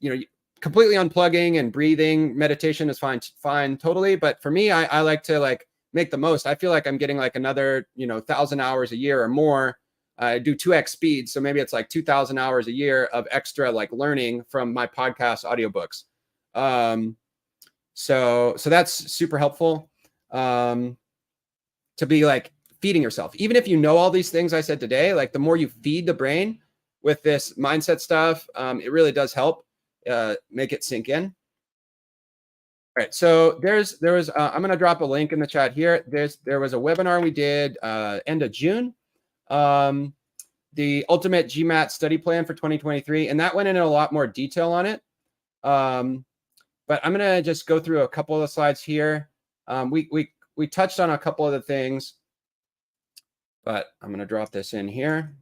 know, completely unplugging and breathing, meditation is fine totally. But for me, I like to like make the most. I feel like I'm getting like another, you know, 1,000 hours a year or more. I do 2x speed. So maybe it's like 2,000 hours a year of extra like learning from my podcast audiobooks. So that's super helpful, to be like feeding yourself. Even if you know all these things I said today, like the more you feed the brain with this mindset stuff, it really does help make it sink in. All right, so there was I'm going to drop a link in the chat here. There was a webinar we did end of June, the Ultimate GMAT Study Plan for 2023, and that went into a lot more detail on it. But I'm going to just go through a couple of the slides here. We touched on a couple of the things, but I'm going to drop this in here.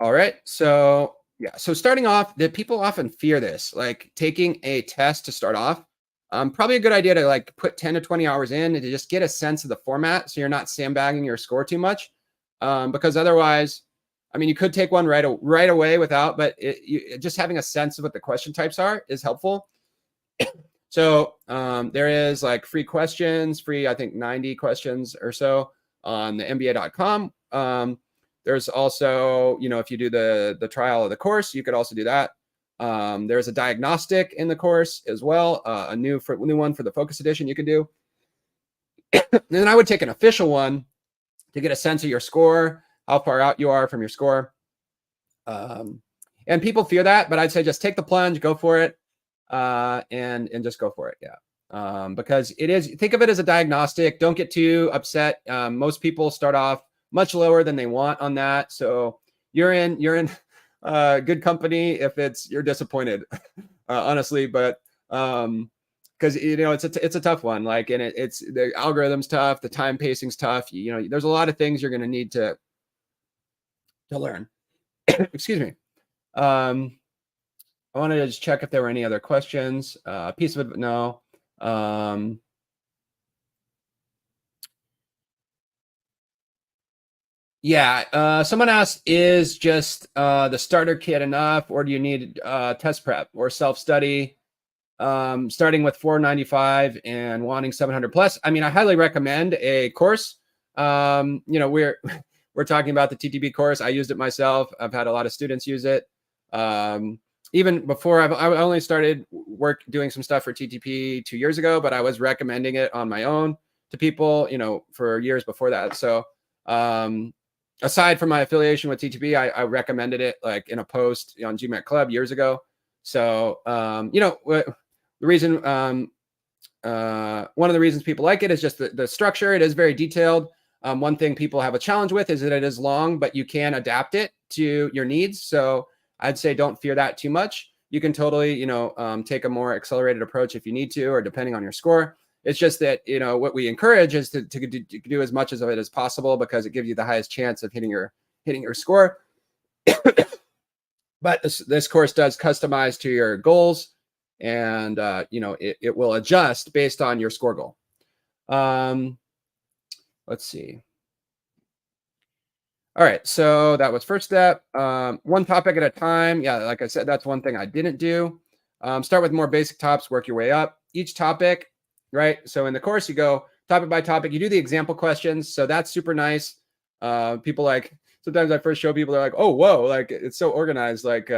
All right, so yeah, so starting off, that people often fear this, like taking a test to start off. Probably a good idea to like put 10 to 20 hours in and to just get a sense of the format, so you're not sandbagging your score too much, because otherwise, I mean, you could take one right away without, but just having a sense of what the question types are is helpful. So there is like free questions, I think 90 questions or so on the MBA.com. There's also, you know, if you do the trial of the course, you could also do that. There's a diagnostic in the course as well, a new one for the Focus Edition you could do. And then I would take an official one to get a sense of your score, how far out you are from your score. And people fear that, but I'd say just take the plunge, go for it, and just go for it. Yeah. Because think of it as a diagnostic. Don't get too upset. Most people start off much lower than they want on that. So you're in good company if you're disappointed, honestly, but because you know it's a tough one. Like, and it's the algorithm's tough, the time pacing's tough. You know, there's a lot of things you're going to need to learn. Excuse me. I wanted to just check if there were any other questions. Piece of it, no. Yeah, someone asked, is just the starter kit enough, or do you need test prep or self-study? Starting with $495 and wanting 700 plus. I mean, I highly recommend a course. You know, we're talking about the TTP course. I used it myself. I've had a lot of students use it. Even before I only started doing some stuff for TTP 2 years ago, but I was recommending it on my own to people, for years before that. So aside from my affiliation with TTP, I recommended it like in a post on GMAT Club years ago. So, the reason, one of the reasons people like it is just the structure. It is very detailed. One thing people have a challenge with is that it is long, but you can adapt it to your needs. So I'd say don't fear that too much. You can totally, take a more accelerated approach if you need to, or depending on your score. It's just that, what we encourage is to do as much of it as possible, because it gives you the highest chance of hitting your score. But this course does customize to your goals, and it will adjust based on your score goal. Let's see. All right, so that was first step. One topic at a time. Yeah, like I said, that's one thing I didn't do. Start with more basic topics, work your way up. Each topic, right? So in the course, you go topic by topic. You do the example questions, so that's super nice. People sometimes I first show people, they're like, oh, whoa, like it's so organized, like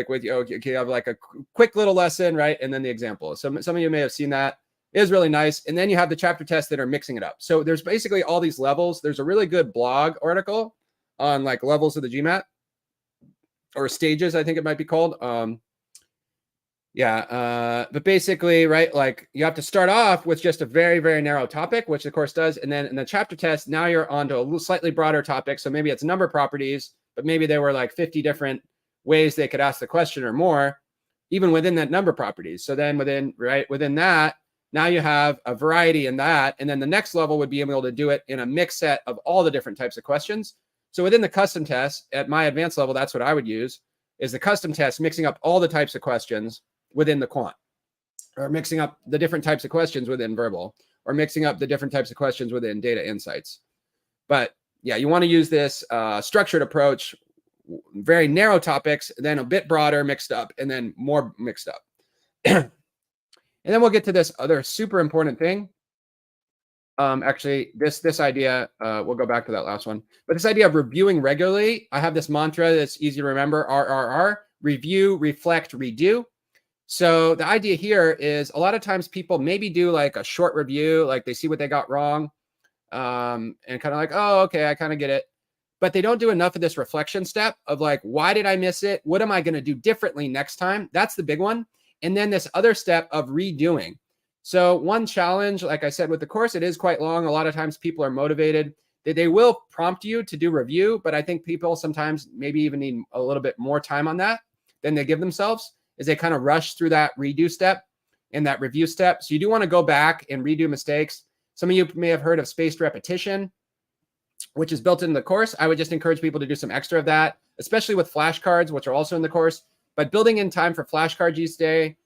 with you, okay, you have like a quick little lesson, right? And then the example. Some of you may have seen that. It is really nice. And then you have the chapter tests that are mixing it up. So there's basically all these levels. There's a really good blog article on like levels of the GMAT, or stages, I think it might be called. But basically, right, like you have to start off with just a very, very narrow topic, which the course does. And then in the chapter test, now you're onto a little slightly broader topic. So maybe it's number properties, but maybe there were like 50 different ways they could ask the question or more, even within that number properties. So then within that, now you have a variety in that. And then the next level would be able to do it in a mixed set of all the different types of questions. So within the custom test at my advanced level, that's what I would use, is the custom test, mixing up all the types of questions within the quant, or mixing up the different types of questions within verbal, or mixing up the different types of questions within data insights. But yeah, you want to use this structured approach, very narrow topics, then a bit broader mixed up, and then more mixed up. And then we'll get to this other super important thing. Actually, this idea, we'll go back to that last one, but this idea of reviewing regularly, I have this mantra that's easy to remember, RRR, review, reflect, redo. So the idea here is a lot of times people maybe do like a short review, like they see what they got wrong, and kind of like, oh, okay, I kind of get it. But they don't do enough of this reflection step of like, why did I miss it? What am I going to do differently next time? That's the big one. And then this other step of redoing. So one challenge, like I said, with the course, it is quite long. A lot of times people are motivated. They will prompt you to do review, but I think people sometimes maybe even need a little bit more time on that than they give themselves, as they kind of rush through that redo step and that review step. So you do want to go back and redo mistakes. Some of you may have heard of spaced repetition, which is built into the course. I would just encourage people to do some extra of that, especially with flashcards, which are also in the course. But building in time for flashcards each day,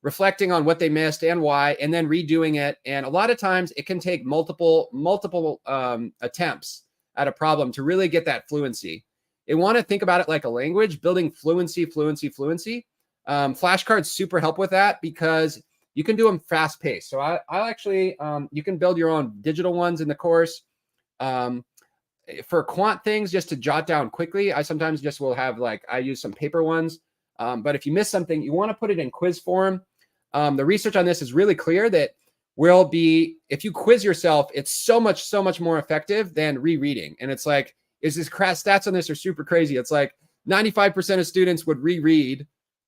reflecting on what they missed and why, and then redoing it. And a lot of times it can take multiple attempts at a problem to really get that fluency. You want to think about it like a language, building fluency. Flashcards super help with that because you can do them fast paced. So I actually, you can build your own digital ones in the course. For quant things, just to jot down quickly, I sometimes just will have I use some paper ones. But if you miss something, you want to put it in quiz form. The research on this is really clear that if you quiz yourself, it's so much more effective than rereading. And it's like, stats on this are super crazy. It's like 95% of students would reread.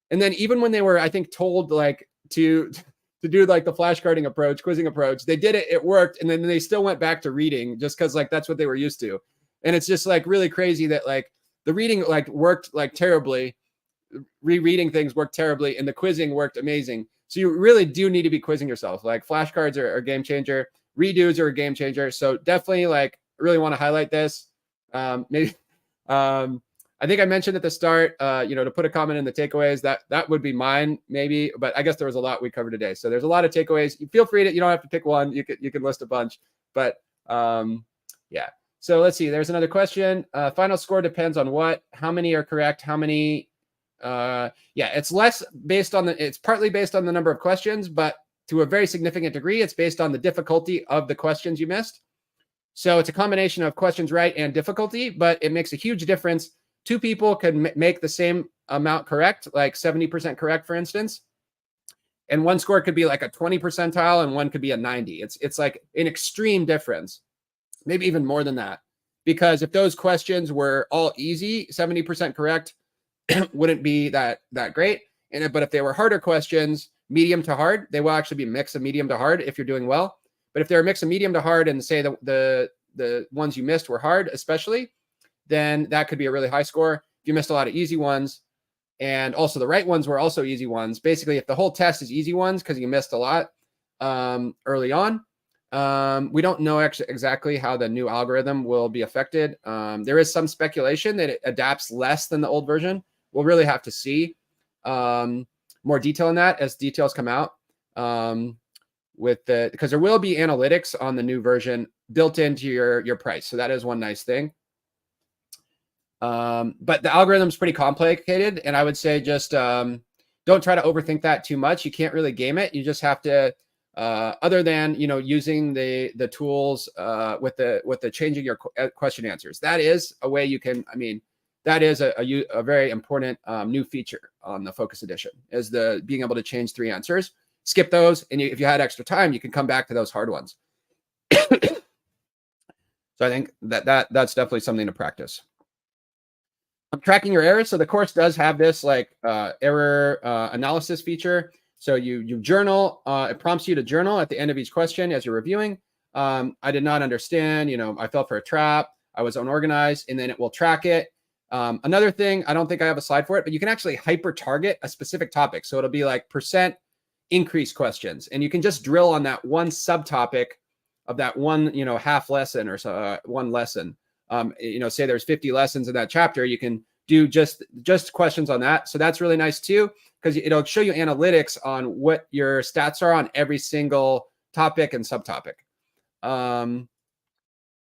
And then even when they were, I think, told to do the flashcarding approach, quizzing approach, they did it, it worked. And then they still went back to reading just because that's what they were used to. And it's just really crazy that the reading worked terribly. Rereading things worked terribly, and the quizzing worked amazing. So you really do need to be quizzing yourself. Flashcards are a game changer. Redos are a game changer. So definitely really want to highlight this. I think I mentioned at the start, to put a comment in the takeaways, that would be mine maybe, but I guess there was a lot we covered today. So there's a lot of takeaways. You feel free to, you don't have to pick one. You can list a bunch, but yeah. So let's see, there's another question. Final score depends on what, how many are correct, how many, it's it's partly based on the number of questions, but to a very significant degree, it's based on the difficulty of the questions you missed. So it's a combination of questions right and difficulty, but it makes a huge difference. Two people can make the same amount correct, like 70% correct, for instance. And one score could be like a 20 percentile and one could be a 90. It's like an extreme difference, maybe even more than that. Because if those questions were all easy, 70% correct wouldn't be that great. But if they were harder questions, medium to hard, they will actually be a mix of medium to hard if you're doing well. But if they're a mix of medium to hard and say the ones you missed were hard, especially, then that could be a really high score. If you missed a lot of easy ones, and also the right ones were also easy ones. Basically, if the whole test is easy ones because you missed a lot early on, we don't know exactly how the new algorithm will be affected. There is some speculation that it adapts less than the old version. We'll really have to see more detail on that as details come out. Because there will be analytics on the new version built into your price. So that is one nice thing. But the algorithm is pretty complicated, and I would say just don't try to overthink that too much. You can't really game it. You just have to, other than using the tools with the changing your question answers. That is a way you can. I mean, that is a very important new feature on the Focus Edition, is the being able to change 3 answers. Skip those, and if you had extra time, you can come back to those hard ones. So I think that's definitely something to practice. Tracking your errors. So the course does have this like error analysis feature. So you journal. It prompts you to journal at the end of each question as you're reviewing. I did not understand. I fell for a trap. I was unorganized, and then it will track it. Another thing, I don't think I have a slide for it, but you can actually hyper target a specific topic. So it'll be like % increase questions, and you can just drill on that one subtopic of that one half lesson or so, one lesson. Say there's 50 lessons in that chapter, you can do just questions on that. So that's really nice too, because it'll show you analytics on what your stats are on every single topic and subtopic. All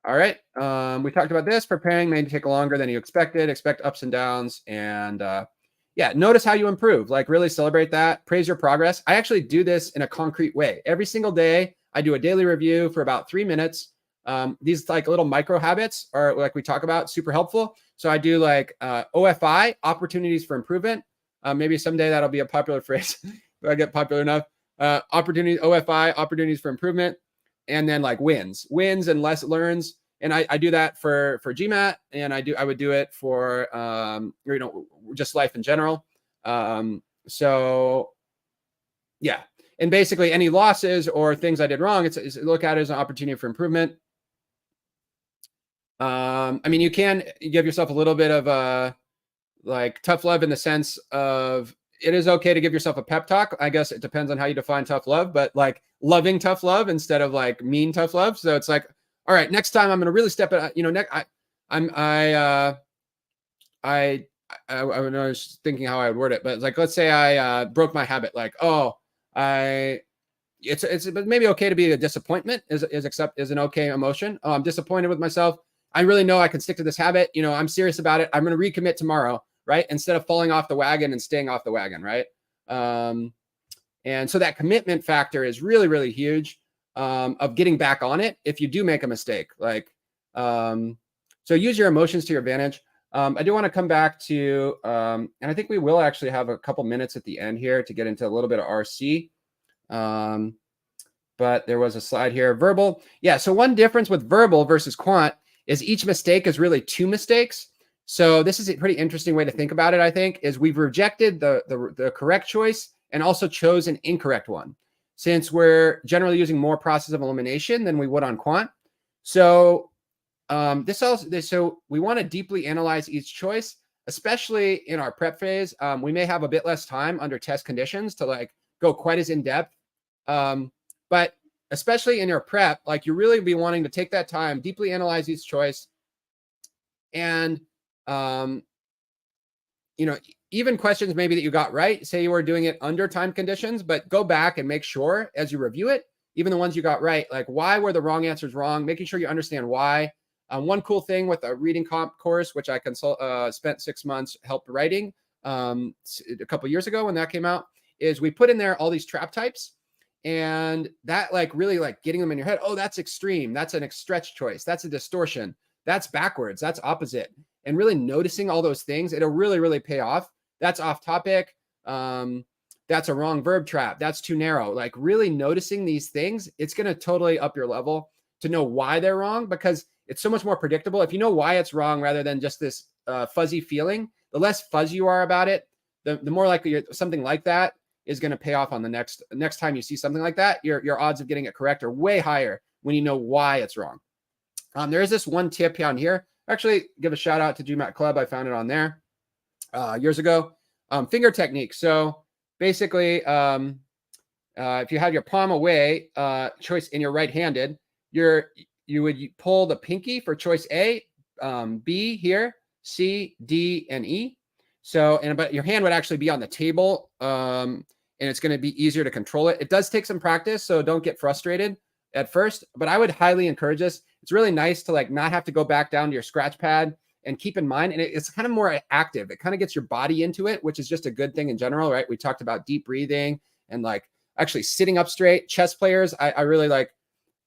right. We talked about this. Preparing may take longer than you expected. Expect ups and downs. And yeah, notice how you improve. Like really celebrate that. Praise your progress. I actually do this in a concrete way. Every single day, I do a daily review for about 3 minutes. These like little micro habits are, like we talk about, super helpful. So I do like OFI, opportunities for improvement. Maybe someday that'll be a popular phrase if I get popular enough. OFI, opportunities for improvement. And then like wins and lesson learns. And I do that for GMAT, and I would do it for just life in general. So yeah. And basically any losses or things I did wrong, it's look at it as an opportunity for improvement. I mean, you can give yourself a little bit of like tough love, in the sense of it is okay to give yourself a pep talk. I guess it depends on how you define tough love, but like loving tough love instead of like mean tough love. So it's like, all right, next time I'm going to really step it. I was thinking how I would word it, but it's like, let's say I broke my habit. Like, it's maybe okay to be a disappointment is an okay emotion. Oh, I'm disappointed with myself. I really know I can stick to this habit. I'm serious about it. I'm going to recommit tomorrow, right? Instead of falling off the wagon and staying off the wagon, right? And so that commitment factor is really, really huge, of getting back on it if you do make a mistake. Like, so use your emotions to your advantage. I do want to come back to, and I think we will actually have a couple minutes at the end here to get into a little bit of RC. But there was a slide here. Verbal. Yeah. So one difference with verbal versus quant is each mistake is really 2 mistakes. So this is a pretty interesting way to think about it, I think, is we've rejected the correct choice and also chose an incorrect one, since we're generally using more process of elimination than we would on quant. So so we want to deeply analyze each choice, especially in our prep phase. We may have a bit less time under test conditions to like go quite as in depth. But especially in your prep, like you really be wanting to take that time, deeply analyze each choice. And, even questions maybe that you got right, say you were doing it under time conditions, but go back and make sure as you review it, even the ones you got right, like why were the wrong answers wrong, making sure you understand why. One cool thing with a reading comp course, which I spent 6 months helped writing a couple years ago when that came out, is we put in there all these trap types. And that like really like getting them in your head. Oh, that's extreme. That's an stretch choice. That's a distortion. That's backwards. That's opposite. And really noticing all those things, it'll really, really pay off that's off topic. That's a wrong verb trap. That's too narrow. Like really noticing these things, it's going to totally up your level to know why they're wrong, because it's so much more predictable. If you know why it's wrong rather than just this fuzzy feeling, the less fuzzy you are about it, the more likely something like that is going to pay off on the next time you see something like that. Your odds of getting it correct are way higher when you know why it's wrong. There is this one tip down here. Actually, give a shout out to GMAT Club. I found it on there years ago. Finger technique. So basically, if you have your palm away, choice, and you're right-handed, you would pull the pinky for choice A, B here, C, D, and E. So, but your hand would actually be on the table, and it's going to be easier to control it. It does take some practice, so don't get frustrated at first, but I would highly encourage this. It's really nice to like not have to go back down to your scratch pad, and keep in mind, and it's kind of more active. It kind of gets your body into it, which is just a good thing in general, right? We talked about deep breathing and like actually sitting up straight. Chess players, I really like,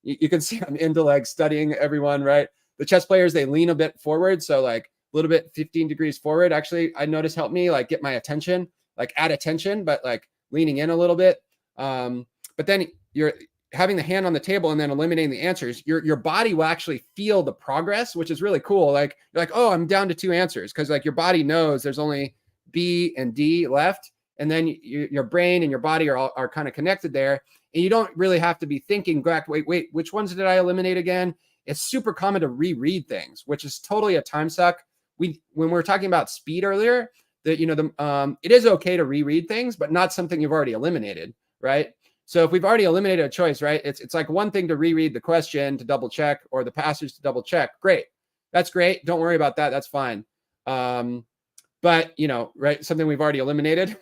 you can see I'm into like studying everyone, right? The chess players, they lean a bit forward. So like a little bit 15 degrees forward, actually, I noticed helped me like get my attention, like add attention, but like leaning in a little bit. But then you're having the hand on the table and then eliminating the answers, your body will actually feel the progress, which is really cool. Like you're like, oh, I'm down to 2 answers, because like your body knows there's only B and D left, and then your brain and your body are kind of connected there, and you don't really have to be thinking back. Wait, which ones did I eliminate again? It's super common to reread things, which is totally a time suck. When we were talking about speed earlier, that it is okay to reread things, but not something you've already eliminated, right? So if we've already eliminated a choice, right, it's like one thing to reread the question to double check, or the passage to double check. Great. That's great. Don't worry about that. That's fine. But, right, something we've already eliminated,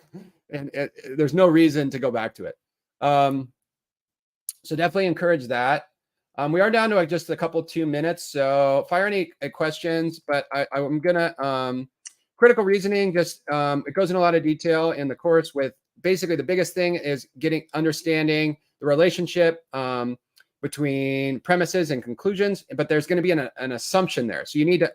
and there's no reason to go back to it. So definitely encourage that. We are down to like just a couple 2 minutes. So fire any questions, but I'm going to, critical reasoning, just it goes in a lot of detail in the course. With basically the biggest thing is understanding the relationship between premises and conclusions, but there's going to be an assumption there. So you need to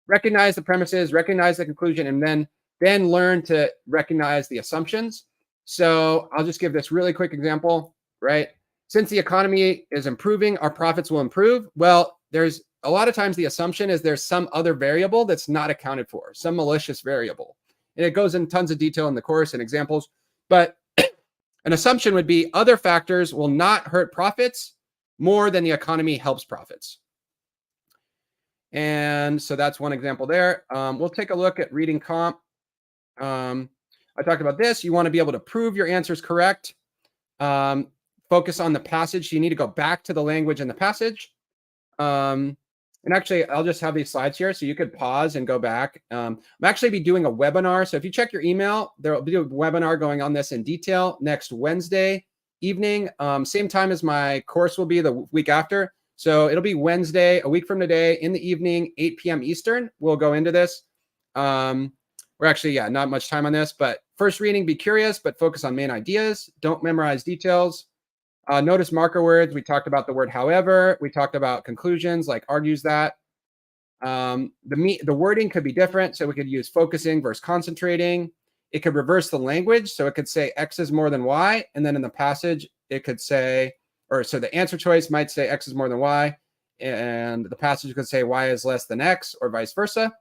recognize the premises, recognize the conclusion, and then learn to recognize the assumptions. So I'll just give this really quick example, right? Since the economy is improving, our profits will improve. Well, there's a lot of times the assumption is there's some other variable that's not accounted for, some malicious variable. And it goes in tons of detail in the course and examples. But an assumption would be other factors will not hurt profits more than the economy helps profits. And so that's one example there. We'll take a look at reading comp. I talked about this. You want to be able to prove your answers correct. Focus on the passage. You need to go back to the language in the passage. And actually, I'll just have these slides here so you could pause and go back. I'm actually be doing a webinar. So if you check your email, there will be a webinar going on this in detail next Wednesday evening. Same time as my course will be the week after. So it'll be Wednesday, a week from today, in the evening, 8 p.m. Eastern. We'll go into this. We're actually, not much time on this, but first reading, be curious, but focus on main ideas. Don't memorize details. Notice marker words. We talked about the word however. We talked about conclusions, like argues that. The wording could be different. So we could use focusing versus concentrating. It could reverse the language. So it could say X is more than Y. And then in the passage, it could say, so the answer choice might say X is more than Y. And the passage could say Y is less than X, or vice versa.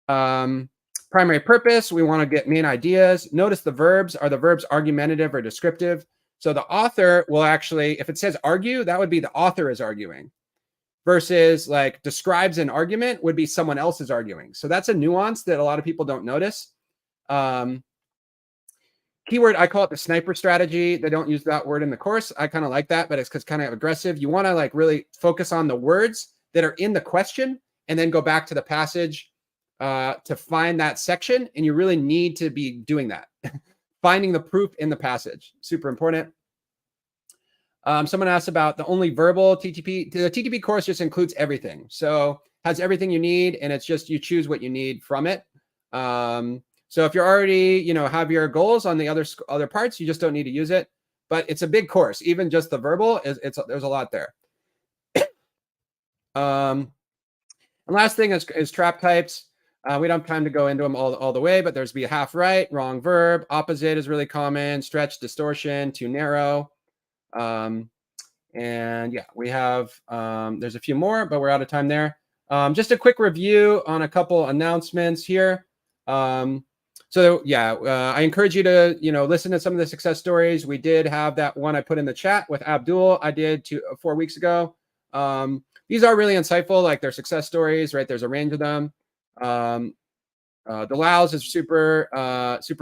Primary purpose, we want to get main ideas. Notice the verbs. Are the verbs argumentative or descriptive? So the author will actually, if it says argue, that would be the author is arguing, versus like describes an argument would be someone else is arguing. So that's a nuance that a lot of people don't notice. Keyword, I call it the sniper strategy. They don't use that word in the course. I kind of like that, but it's kind of aggressive. You want to like really focus on the words that are in the question and then go back to the passage to find that section. And you really need to be doing that. Finding the proof in the passage, super important. Someone asked about the only verbal TTP. The TTP course just includes everything. So has everything you need, and it's just you choose what you need from it. So if you're already, have your goals on the other parts, you just don't need to use it. But it's a big course. Even just the verbal, there's a lot there. And last thing is trap types. We don't have time to go into them all the way, but there's be a half right, wrong verb, opposite is really common, stretch, distortion, too narrow. And yeah, we have, there's a few more, but we're out of time there. Just a quick review on a couple announcements here. So yeah, I encourage you to, listen to some of the success stories. We did have that one I put in the chat with Abdul. I did 4 weeks ago. These are really insightful, like they're success stories, right? There's a range of them. The Laos is super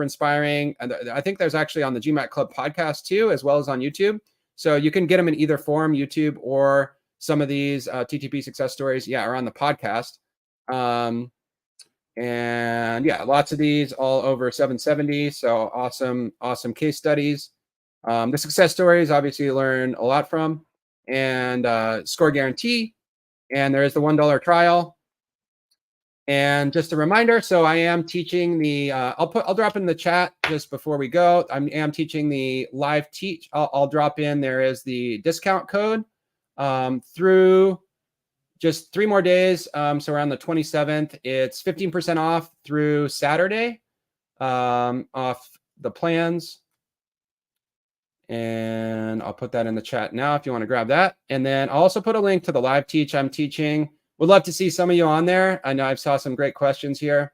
inspiring. And I think there's actually on the GMAT Club podcast too, as well as on YouTube. So you can get them in either form, YouTube or some of these TTP success stories, are on the podcast. And yeah, lots of these, all over 770. So awesome case studies. The success stories, obviously, you learn a lot from, and score guarantee. And there is the $1 trial. And just a reminder, so I am teaching the, I'll drop in the chat just before we go. I am teaching the live teach. I'll drop in, there is the discount code through just 3 more days. So around the 27th, it's 15% off through Saturday off the plans. And I'll put that in the chat now if you want to grab that. And then I'll also put a link to the live teach I'm teaching. Would love to see some of you on there. I know I've saw some great questions here.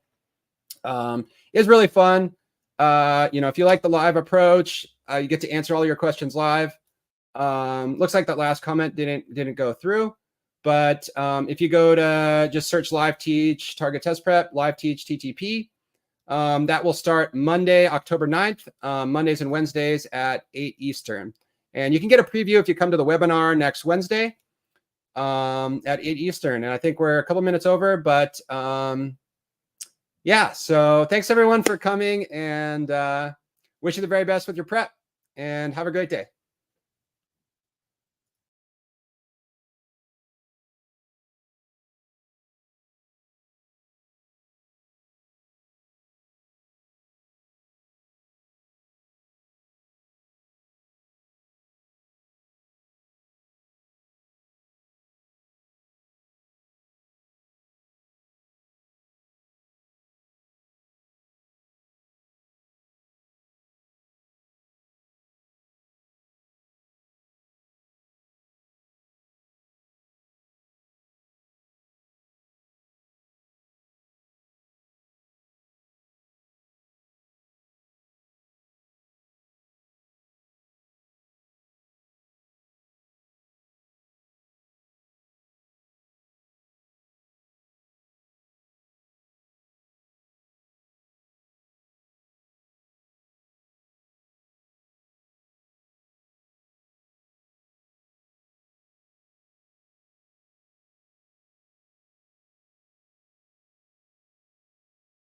It's really fun. If you like the live approach, you get to answer all your questions live. Looks like that last comment didn't go through. But if you go to just search live teach, target test prep, live teach TTP, that will start Monday, October 9th, Mondays and Wednesdays at 8 Eastern. And you can get a preview if you come to the webinar next Wednesday at 8 Eastern. And I think we're a couple minutes over, but yeah, so thanks everyone for coming, and wish you the very best with your prep, and have a great day.